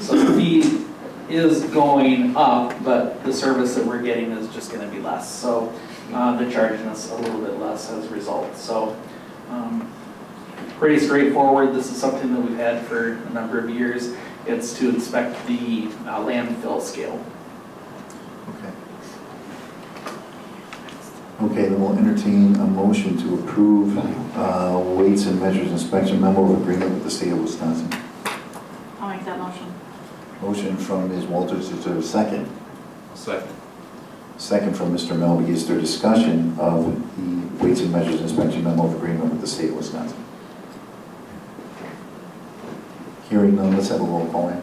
so the fee is going up, but the service that we're getting is just gonna be less. So, they're charging us a little bit less as a result. So, pretty straightforward. This is something that we've had for a number of years. It's to inspect the landfill scale. Okay. Okay, then we'll entertain a motion to approve weights and measures inspection memo of agreement with the state of Wisconsin. I'll make that motion. Motion from Ms. Walters. Is there a second? Second. Second from Mr. Melby. Is there discussion of the weights and measures inspection memo of agreement with the state of Wisconsin? Hearing none, let's have a roll call in.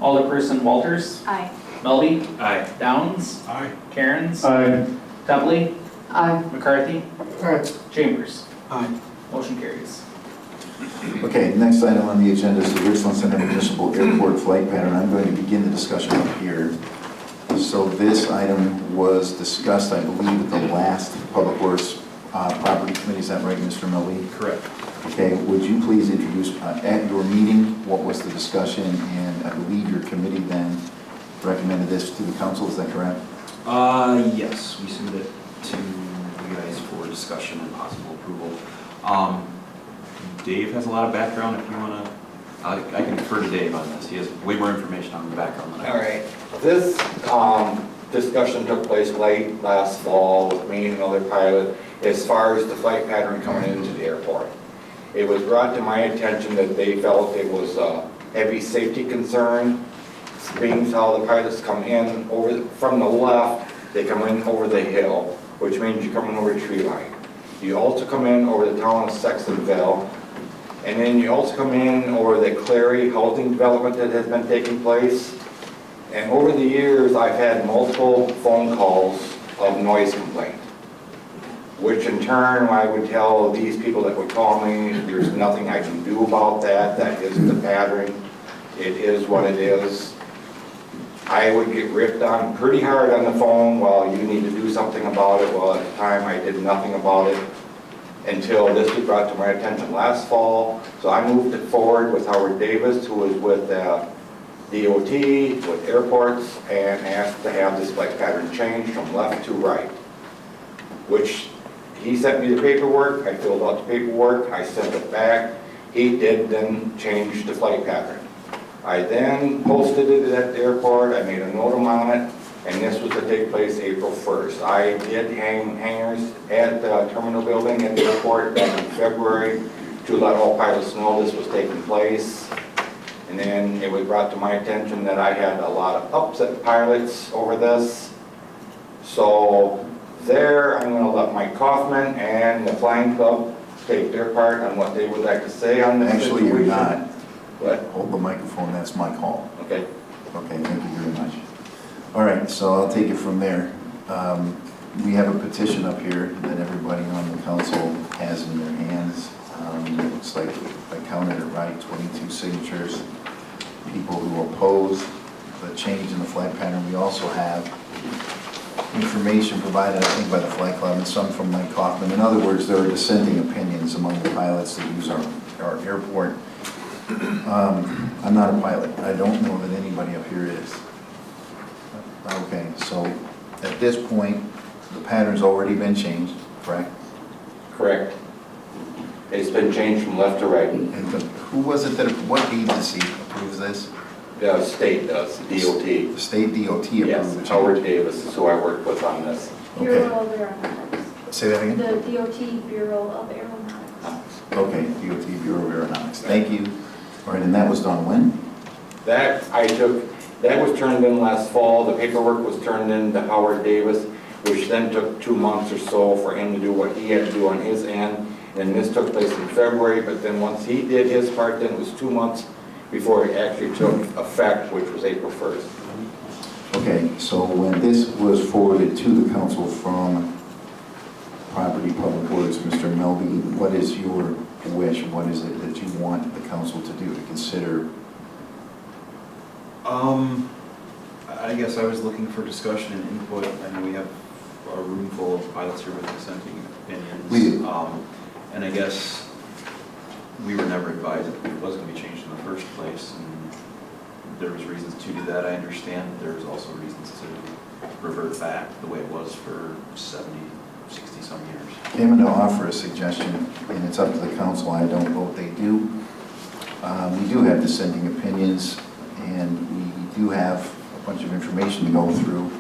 Alderperson Walters, Aye. Melby, Aye. Downs, Aye. Cairns, Aye. Dudley, Aye. McCarthy. Aye. Chambers. Aye. Motion carries. Okay, next item on the agenda is the Richland Center Municipal Airport flight pattern. I'm going to begin the discussion up here. So this item was discussed, I believe, at the last Public Works Property Committee. Is that right, Mr. Melby? Correct. Okay, would you please introduce at your meeting, what was the discussion? And I believe your committee then recommended this to the council, is that correct? Yes, we submitted it to you guys for discussion and possible approval. Dave has a lot of background if you want to, I can defer to Dave on this. He has way more information on the background than I do. All right, this discussion took place late last fall with me and another pilot as far as the flight pattern coming into the airport. It was brought to my attention that they felt it was a heavy safety concern, being how the pilots come in over from the left, they come in over the hill, which means you're coming over tree line. You also come in over the town of Sextonville, and then you also come in over the Clary housing development that has been taking place. And over the years, I've had multiple phone calls of noise complaint, which in turn, I would tell these people that would call me, there's nothing I can do about that. That is the pattern. It is what it is. I would get ripped on pretty hard on the phone, well, you need to do something about it. Well, at the time, I did nothing about it until this was brought to my attention last fall. So I moved it forward with Howard Davis, who was with DOT, with airports, and asked to have this flight pattern changed from left to right, which he sent me the paperwork. I filled out the paperwork. I sent it back. He did then change the flight pattern. I then posted it at the airport. I made a note on it, and this was to take place April 1st. I did hang hangers at the terminal building at the airport back in February to let all pilots know this was taking place. And then it was brought to my attention that I had a lot of upset pilots over this. So there, I'm going to let Mike Kaufman and the Flying Club take their part on what they would like to say on this situation. Actually, you're not. What? Hold the microphone, that's my call. Okay. Okay, thank you very much. All right, so I'll take it from there. We have a petition up here that everybody on the council has in their hands. It looks like, if I counted it right, 22 signatures. People who oppose the change in the flight pattern. We also have information provided, I think, by the Flight Club and some from Mike Kaufman. In other words, there are dissenting opinions among the pilots that use our airport. I'm not a pilot. I don't know that anybody up here is. Okay, so at this point, the pattern's already been changed, correct? Correct. It's been changed from left to right. And who was it that, what agency approves this? The state does, DOT. The state DOT approves Yes, it. Howard Davis is who I worked with on this. Bureau Okay, of Aeronautics. say that again? The DOT Bureau of Aeronautics. Okay, DOT Bureau of Aeronautics. Thank you. All right, and that was done when? That was turned in last fall. The paperwork was turned in to Howard Davis, which then took 2 months or so for him to do what he had to do on his end. And this took place in February, but then once he did his part, then it was 2 months before it actually took effect, which was April 1st. Okay, so when this was forwarded to the council from Property Public Works, Mr. Melby, what is your wish? What is it that you want the council to do, to consider? I guess I was looking for discussion and input. I know we have a room full of pilots here with dissenting opinions. We do. And I guess we were never advised that it was going to be changed in the first place. And there was reasons to do that. I understand there was also reasons to revert back the way it was for 70, 60 some years. I'm going to offer a suggestion, and it's up to the council. I don't vote they do. We do have dissenting opinions, and we do have a bunch of information to go through.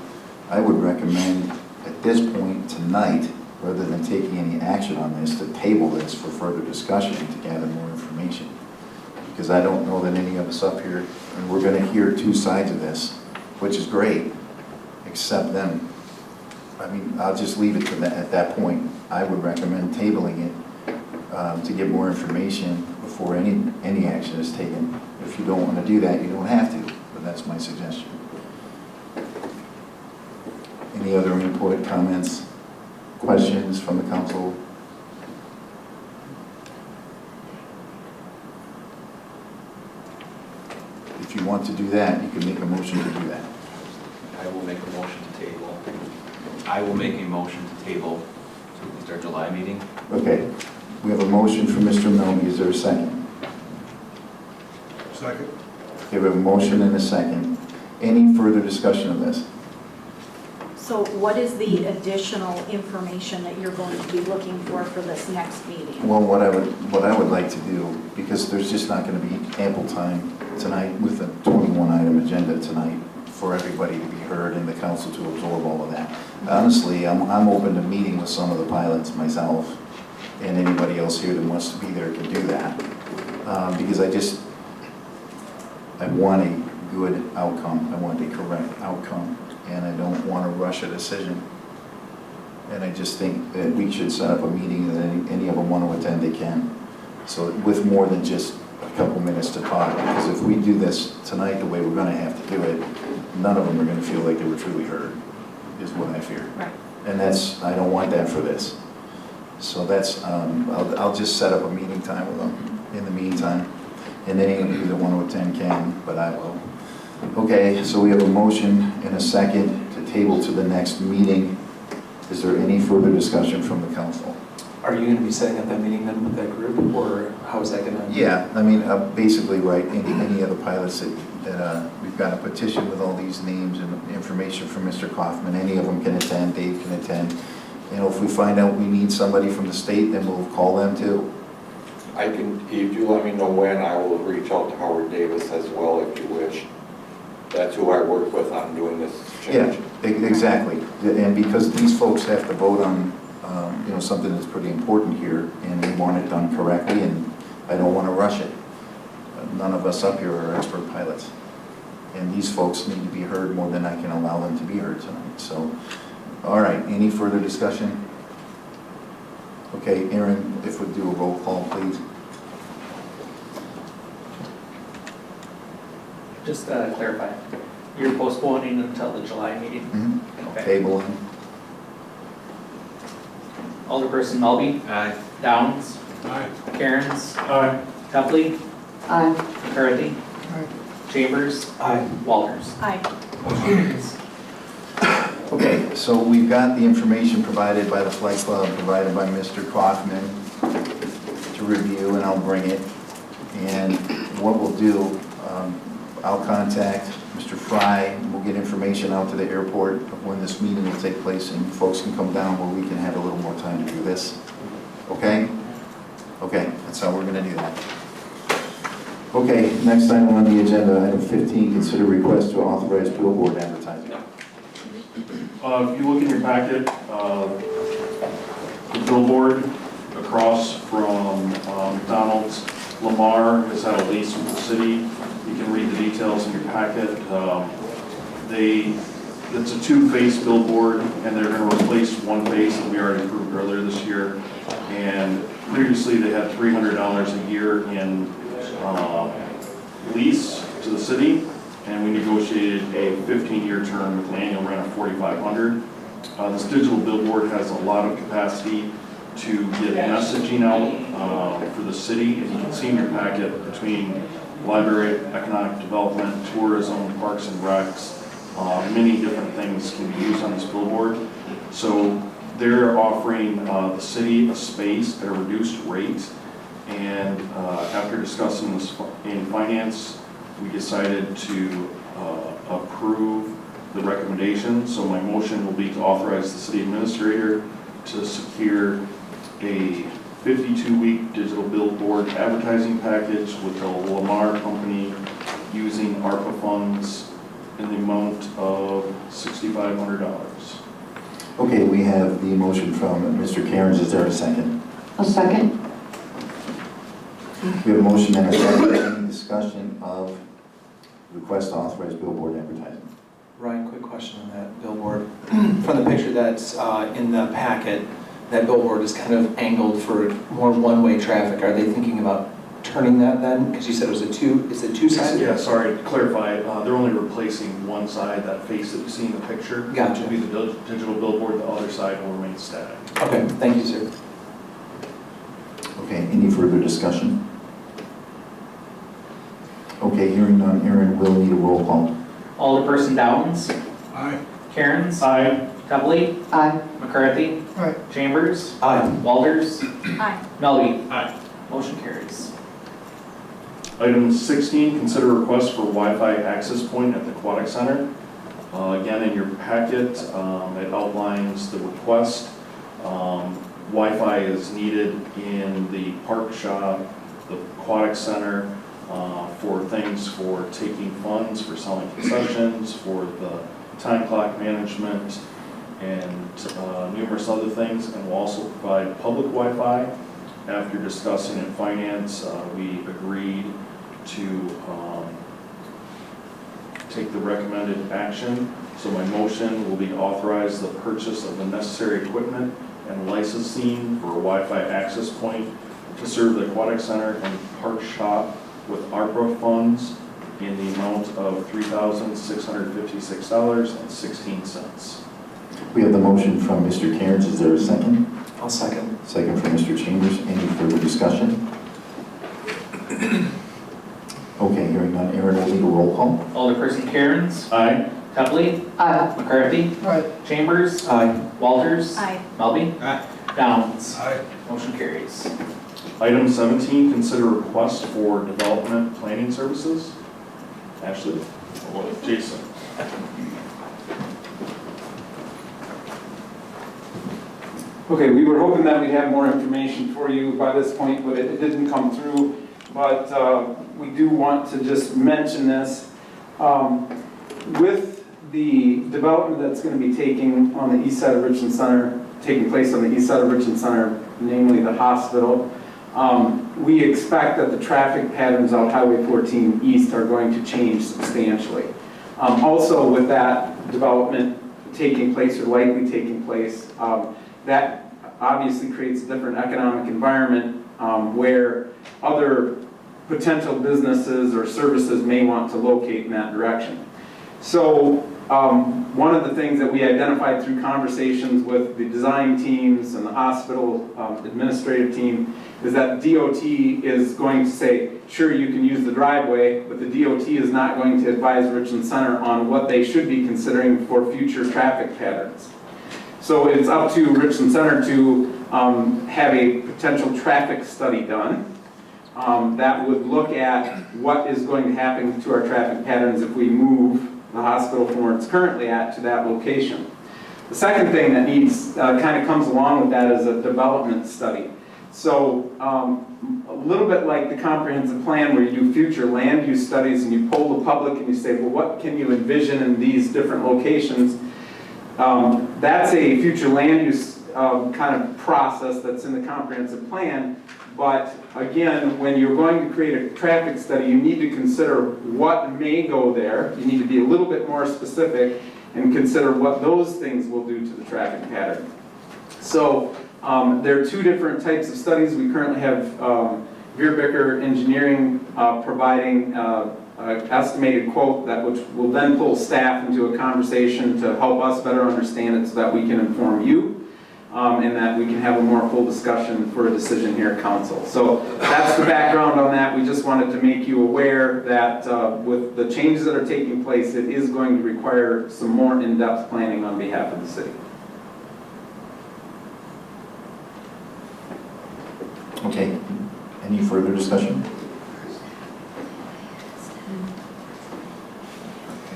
I would recommend at this point tonight, rather than taking any action on this, to table this for further discussion to gather more information. Because I don't know that any of us up here, and we're going to hear two sides of this, which is great, except them. I mean, I'll just leave it to that. At that point, I would recommend tabling it to get more information before any action is taken. If you don't want to do that, you don't have to, but that's my suggestion. Any other input, comments? questions from the council? If you want to do that, you can make a motion to do that. I will make a motion to table. I will make a motion to table to at least our July meeting. Okay, we have a motion from Mr. Milne. Is there a second? Second. Okay, we have a motion and a second. Any further discussion of this? So what is the additional information that you're going to be looking for this next meeting? Well, what I would like to do, because there's just not going to be ample time tonight with the 21-item agenda tonight for everybody to be heard and the council to absorb all of that. Honestly, I'm open to meeting with some of the pilots myself, and anybody else here that wants to be there can do that. Because I want a good outcome. I want a correct outcome, and I don't want to rush a decision. And I just think that we should set up a meeting that any of them want to attend, they can. So with more than just a couple minutes to talk, because if we do this tonight the way we're going to have to do it, none of them are going to feel like they were truly heard, is what I fear. Right. And I don't want that for this. So that's, I'll just set up a meeting time with them in the meantime. And any of you that want to attend can, but I will. Okay, so we have a motion and a second to table to the next meeting. Is there any further discussion from the council? Are you going to be setting up that meeting then with that group, or how is that going to? Yeah, I mean, basically, right, any of the pilots that we've got a petition with all these names and information from Mr. Kaufman, any of them can attend, Dave can attend. You know, if we find out we need somebody from the state, then we'll call them too. I can, if you let me know when, I will reach out to Howard Davis as well if you wish. That's who I work with on doing this change. Yeah, exactly. And because these folks have to vote on, something that's pretty important here, and they want it done correctly, and I don't want to rush it. None of us up here are expert pilots. And these folks need to be heard more than I can allow them to be heard tonight. So, all right, any further discussion? Okay, Aaron, if we'd do a roll call, please. Just to clarify, you're postponing until the July meeting? Okay. Table. Alderperson Mulby? Aye. Downs? Aye. Cairns? Aye. Tupley? Aye. McCarthy? Chambers? Aye. Walters? Aye. Okay, so we've got the information provided by the Flight Club, provided by Mr. Kaufman to review, and I'll bring it. And what we'll do, I'll contact Mr. Fry, and we'll get information out to the airport of when this meeting will take place, and folks can come down where we can have a little more time to do this. Okay? Okay, that's how we're going to do that. Okay, next item on the agenda, item 15, consider request to authorize billboard advertising. If you look in your packet, the billboard across from McDonald's, Lamar has had a lease with the city. You can read the details in your packet. It's a two-face billboard, and they're going to replace one face that we already approved earlier this year. And previously, they had $300 a year in lease to the city, and we negotiated a 15-year term with an annual rent of $4,500. This digital billboard has a lot of capacity to get messaging out for the city. As you can see in your packet, between library, economic development, tourism, parks and recs, many different things can be used on this billboard. So they're offering the city a space at a reduced rate, and after discussing this in finance, we decided to approve the recommendation. So my motion will be to authorize the city administrator to secure a 52-week digital billboard advertising package with the Lamar Company using ARPA funds in the amount of $6,500. Okay, we have the motion from Mr. Cairns. Is there a second? A second. We have a motion and a second. Any discussion of request to authorize billboard advertising? Ryan, quick question on that billboard. From the picture that's in the packet, that billboard is kind of angled for more one-way traffic. Are they thinking about turning that then? Because you said it was it's a two-sided? Yeah, sorry, to clarify, they're only replacing one side, that face that you see in the picture. Gotcha. Will be the digital billboard, the other side will remain static. Okay, thank you, sir. Okay, any further discussion? Okay, hearing none, Aaron will need a roll call. Alderperson Downs. Aye. Cairns. Aye. Hebley. Aye. McCarthy. Aye. Chambers. Aye. Walters. Aye. Melby. Aye. Motion carries. Item 16, consider request for Wi-Fi access point at the Aquatic Center. Again, in your packet, it outlines the request. Wi-Fi is needed in the park shop, the Aquatic Center, for things for taking funds, for selling concessions, for the time clock management, and numerous other things, and we'll also provide public Wi-Fi. After discussing in finance, we agreed to take the recommended action. So my motion will be to authorize the purchase of the necessary equipment and licensing for a Wi-Fi access point to serve the Aquatic Center and Park Shop with ARPA funds in the amount of $3,656.16. We have the motion from Mr. Cairns. Is there a second? I'll second. Second from Mr. Chambers. Any further discussion? Okay, hearing none, Aaron will need a roll call. Alderperson Cairns. Aye. Hebley. Aye. McCarthy. Aye. Chambers. Aye. Walters. Aye. Melby. Aye. Downs. Aye. Motion carries. Item 17, consider request for development planning services. Ashley, or Jason? Okay, we were hoping that we'd have more information for you by this point, but it didn't come through. But we do want to just mention this. With the development that's going to be taking place on the east side of Richland Center, namely the hospital, we expect that the traffic patterns on Highway 14 East are going to change substantially. Also, with that development taking place or likely taking place, that obviously creates a different economic environment where other potential businesses or services may want to locate in that direction. So one of the things that we identified through conversations with the design teams and the hospital administrative team is that DOT is going to say, sure, you can use the driveway, but the DOT is not going to advise Richland Center on what they should be considering for future traffic patterns. So it's up to Richland Center to have a potential traffic study done that would look at what is going to happen to our traffic patterns if we move the hospital from where it's currently at to that location. The second thing that needs, kind of comes along with that is a development study. So a little bit like the comprehensive plan where you do future land use studies and you poll the public and you say, well, what can you envision in these different locations? That's a future land use kind of process that's in the comprehensive plan. But again, when you're going to create a traffic study, you need to consider what may go there. You need to be a little bit more specific and consider what those things will do to the traffic pattern. So there are two different types of studies. We currently have Veerbecker Engineering providing an estimated quote which will then pull staff into a conversation to help us better understand it so that we can inform you. And that we can have a more full discussion for a decision here at council. So that's the background on that. We just wanted to make you aware that with the changes that are taking place, it is going to require some more in-depth planning on behalf of the city. Okay, any further discussion?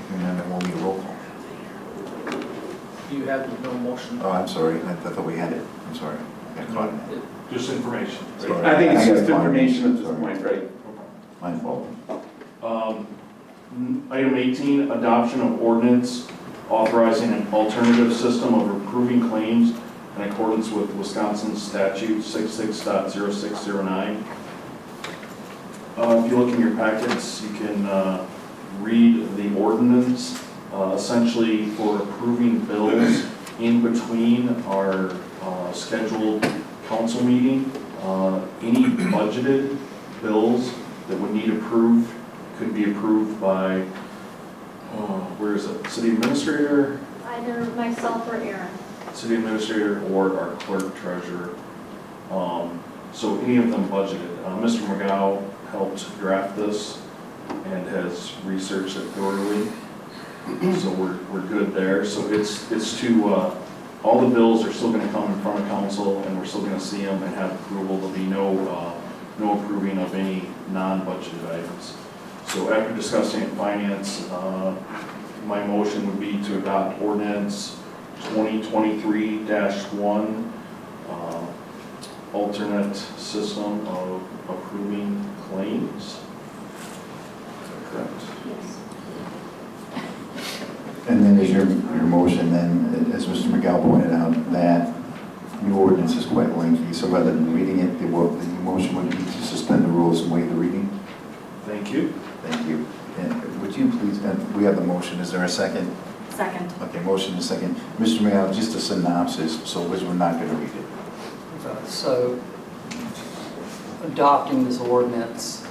Hearing none, then we'll need a roll call. You have no motion. Oh, I'm sorry, I thought we had it. I'm sorry. I got caught in that. Just information. Sorry. I think it's got just caught in information at that. this Sorry. point, right? My fault. Item 18, adoption of ordinance authorizing an alternative system of approving claims in accordance with Wisconsin statute 66.0609. If you look in your packets, you can read the ordinance. Essentially for approving bills in between our scheduled council meeting. Any budgeted bills that would need approved, could be approved by, where is it, city administrator? Either myself or Aaron. City administrator or our clerk treasurer. So any of them budgeted. Mr. McGow helped draft this and has researched it thoroughly. So we're good there. So it's to, all the bills are still gonna come in front of council and we're still gonna see them and have approval. There'll be no approving of any non-budgeted items. So after discussing it in finance, my motion would be to adopt ordinance 2023-1, alternate system of approving claims. Is that correct? Yes. And then is your motion then, as Mr. McGow pointed out, that new ordinance is quite lengthy, so rather than reading it, the motion would be to suspend the rules and waive the reading? Thank you. Thank you. And would you please, we have the motion, is there a second? Second. Okay, motion and second. Mr. McGow, just a synopsis, so we're not going to read it. So adopting this ordinance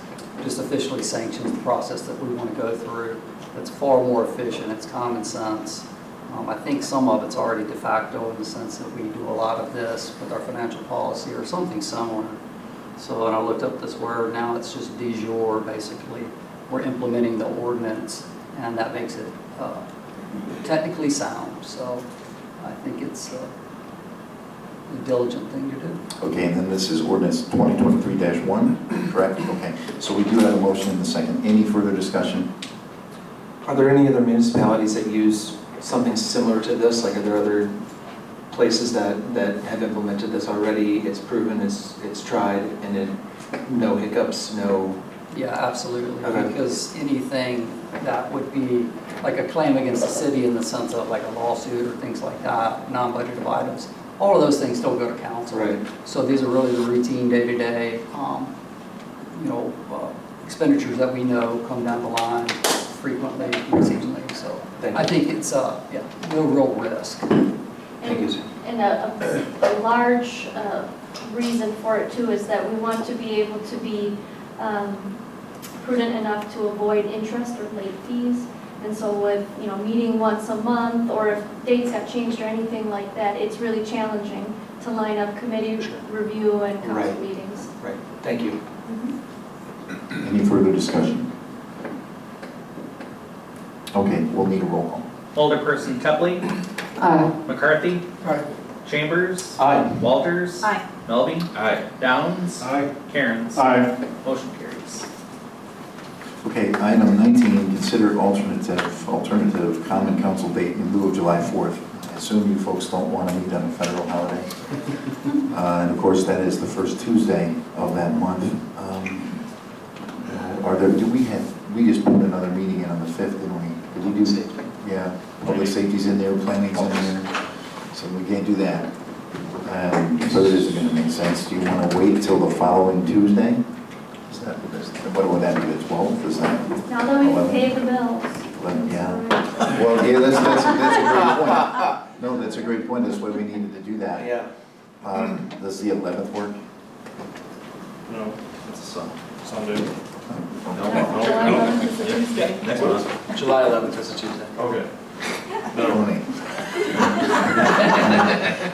just officially sanctions the process that we want to go through. It's far more efficient, it's common sense. I think some of it's already de facto in the sense that we do a lot of this with our financial policy or something similar. So when I looked up this word, now it's just de jure, basically. We're implementing the ordinance and that makes it technically sound. So I think it's a diligent thing to do. Okay, and then this is ordinance 2023-1, correct? Okay, so we do have a motion and a second. Any further discussion? Are there any other municipalities that use something similar to this? Like, are there other places that have implemented this already? It's proven, it's tried, and no hiccups, no... Yeah, absolutely. Okay. Because anything that would be like a claim against the city in the sense of like a lawsuit or things like that, non-budgeted items, all of those things still go to council. Right. So these are really the routine day-to-day, expenditures that we know come down the line frequently, seasonally. So I think it's, no real risk. Thank you, sir. And a large reason for it too is that we want to be able to be prudent enough to avoid interest or late fees. And so with, meeting once a month, or if dates have changed or anything like that, it's really challenging to line up committee review and council Right. meetings. Right, thank you. Any further discussion? Okay, we'll need a roll call. Alderperson Tepley. Aye. McCarthy. Aye. Chambers. Aye. Walters. Aye. Melby. Aye. Downs. Aye. Cairns. Aye. Motion carries. Okay, item 19, consider alternative common council date in lieu of July 4th. I assume you folks don't want to meet on a federal holiday. And of course, that is the first Tuesday of that month. We just put another meeting in on the 5th, didn't we? Did we do? Yeah, public safety's in there, planning's in there, so we can't do that. So it isn't gonna make sense. Do you want to wait till the following Tuesday? What would that be, the 12th, is that? Now that we can pay the bills. 11, yeah. Well, yeah, that's a great point. No, that's a great point, that's why we needed to do that. Yeah. Does the 11th work? No, It's a Sunday. July 11th is a Tuesday. Next month. July 11th is a Tuesday. Okay. Tony.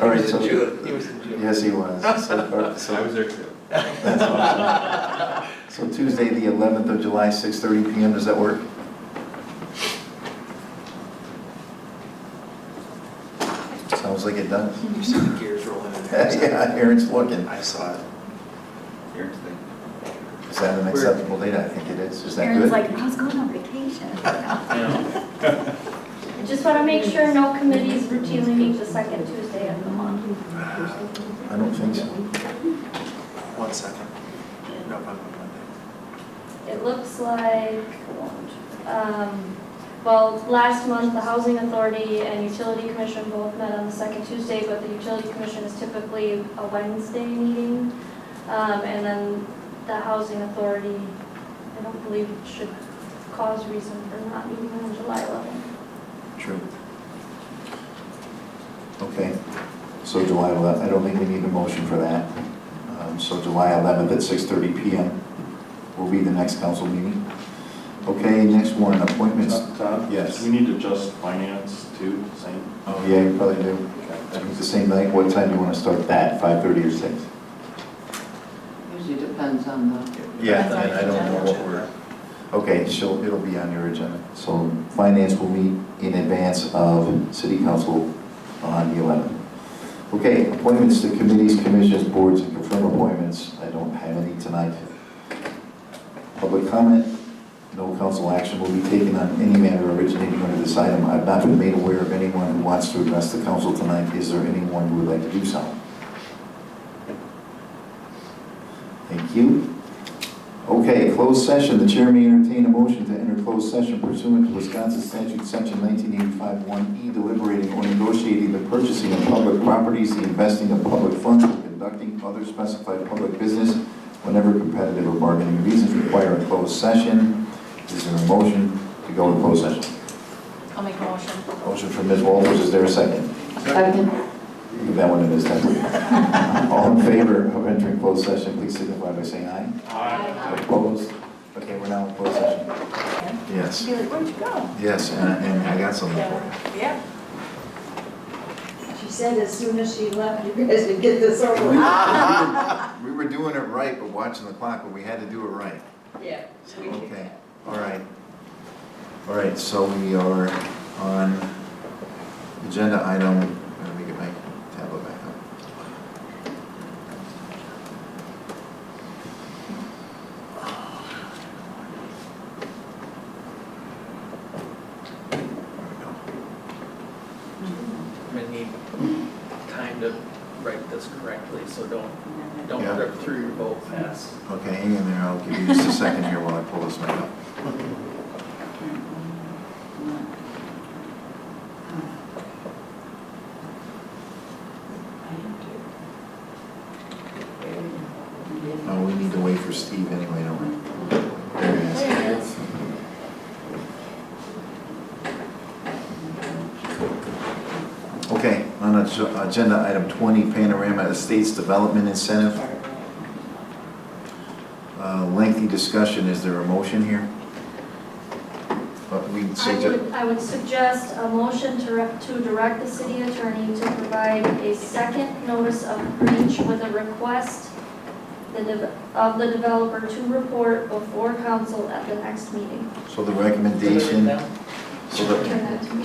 All right, so. He was in June. Yes, he was. I was there too. That's awesome. So Tuesday, the 11th of July, 6:30 PM, does that work? Sounds like it does. You see the gears rolling in. Yeah, Aaron's looking. I saw it. Aaron's thing. Is that an acceptable date? I think it is. Is that Aaron's good? like, I was going on vacation. I just want to make sure no committees routinely meet the second Tuesday of the month. I don't think so. 1 second. No, Monday. It looks like, well, last month, the Housing Authority and Utility Commission both met on the second Tuesday, but the Utility Commission is typically a Wednesday meeting. And then the Housing Authority, I don't believe should cause reason for not meeting on July 11th. True. Okay, so July 11th, I don't think we need a motion for that. So July 11th at 6:30 PM. will be the next council meeting. Okay, next one, appointments. Todd? Yes. Do we need to adjust finance too, same? Oh, yeah, you probably do. I think the same night. What time do you want to start that? 5:30 or 6? Usually depends on the. Yeah, and I don't know what we're, okay, so it'll be on your agenda. So finance will meet in advance of city council on the 11th. Okay, appointments to committees, commissions, boards, and confirm appointments. I don't have any tonight. Public comment, no council action will be taken on any matter originating under this item. I've not been made aware of anyone who wants to address the council tonight. Is there anyone who would like to do so? Thank you. Okay, closed session. The chair may entertain a motion to enter closed session pursuant to Wisconsin statute section 1985 1E, deliberating or negotiating the purchasing of public properties, the investing of public funds, or conducting other specified public business whenever competitive or bargaining reasons require a closed session. Is there a motion to go into closed session? I'll make a motion. Motion from Ms. Walters. Is there a second? Second. Give that one to Ms. Temple. All in favor of entering closed session, please signify by saying aye. Aye. Opposed? Okay, we're now in closed session. Yes. Be like, where'd you go? Yes, and I got something for you. Yeah. She said as soon as she left, you guys would get this over with. We were doing it right, but watching the clock, but we had to do it right. Yeah. Okay, all right. All right, so we are on agenda item, let me get my tablet back up. I'm gonna need time to write this correctly, so don't Yeah. rip through your vote fast. Okay, hang in there, I'll give you just a second here while I pull this back up. Oh, we need to wait for Steve anyway, don't we? There he is. Okay, on agenda item 20, Panorama Estates Development Incentive. Lengthy discussion, is there a motion here? I would suggest a motion to direct the city attorney to provide a second notice of breach with a request of the developer to report before council at the next meeting. So the recommendation, so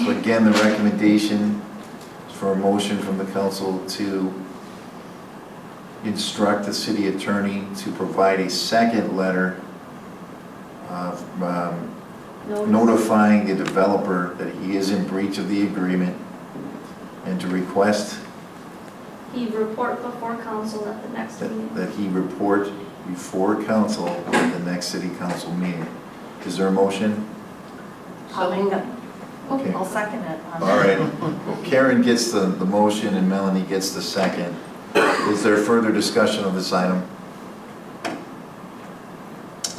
again, the recommendation is for a motion from the council to instruct the city attorney to provide a second letter of notifying the developer that he is in breach of the agreement and to request He report before council at the next meeting. that he report before council at the next city council meeting. Is there a motion? I'll make it. Okay. I'll second it. All right. Karen gets the motion and Melanie gets the second. Is there further discussion of this item?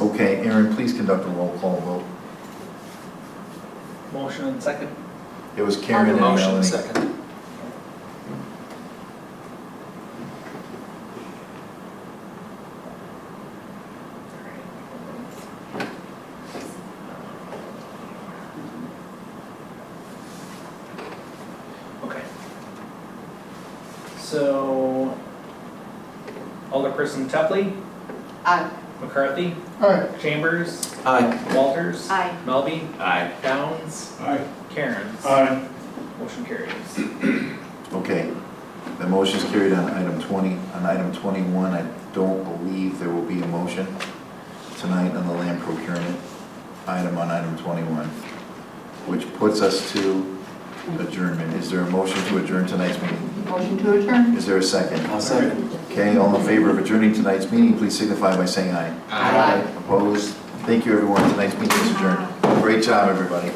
Okay, Aaron, please conduct a roll call vote. Motion and second. It was Karen and Melanie. Motion second. Okay. So, Alderperson Tepley? Aye. McCarthy? Aye. Chambers? Aye. Walters? Aye. Melby? Aye. Downs? Aye. Cairns? Aye. Motion carries. Okay. The motion is carried on item 20. On item 21, I don't believe there will be a motion tonight on the land procurement item on item 21, which puts us to adjournment. Is there a motion to adjourn tonight's meeting? Motion to adjourn. Is there a second? I'll second. Okay, all in favor of adjourning tonight's meeting, please signify by saying aye. Aye. Opposed? Thank you, everyone. Tonight's meeting is adjourned. Great job, everybody.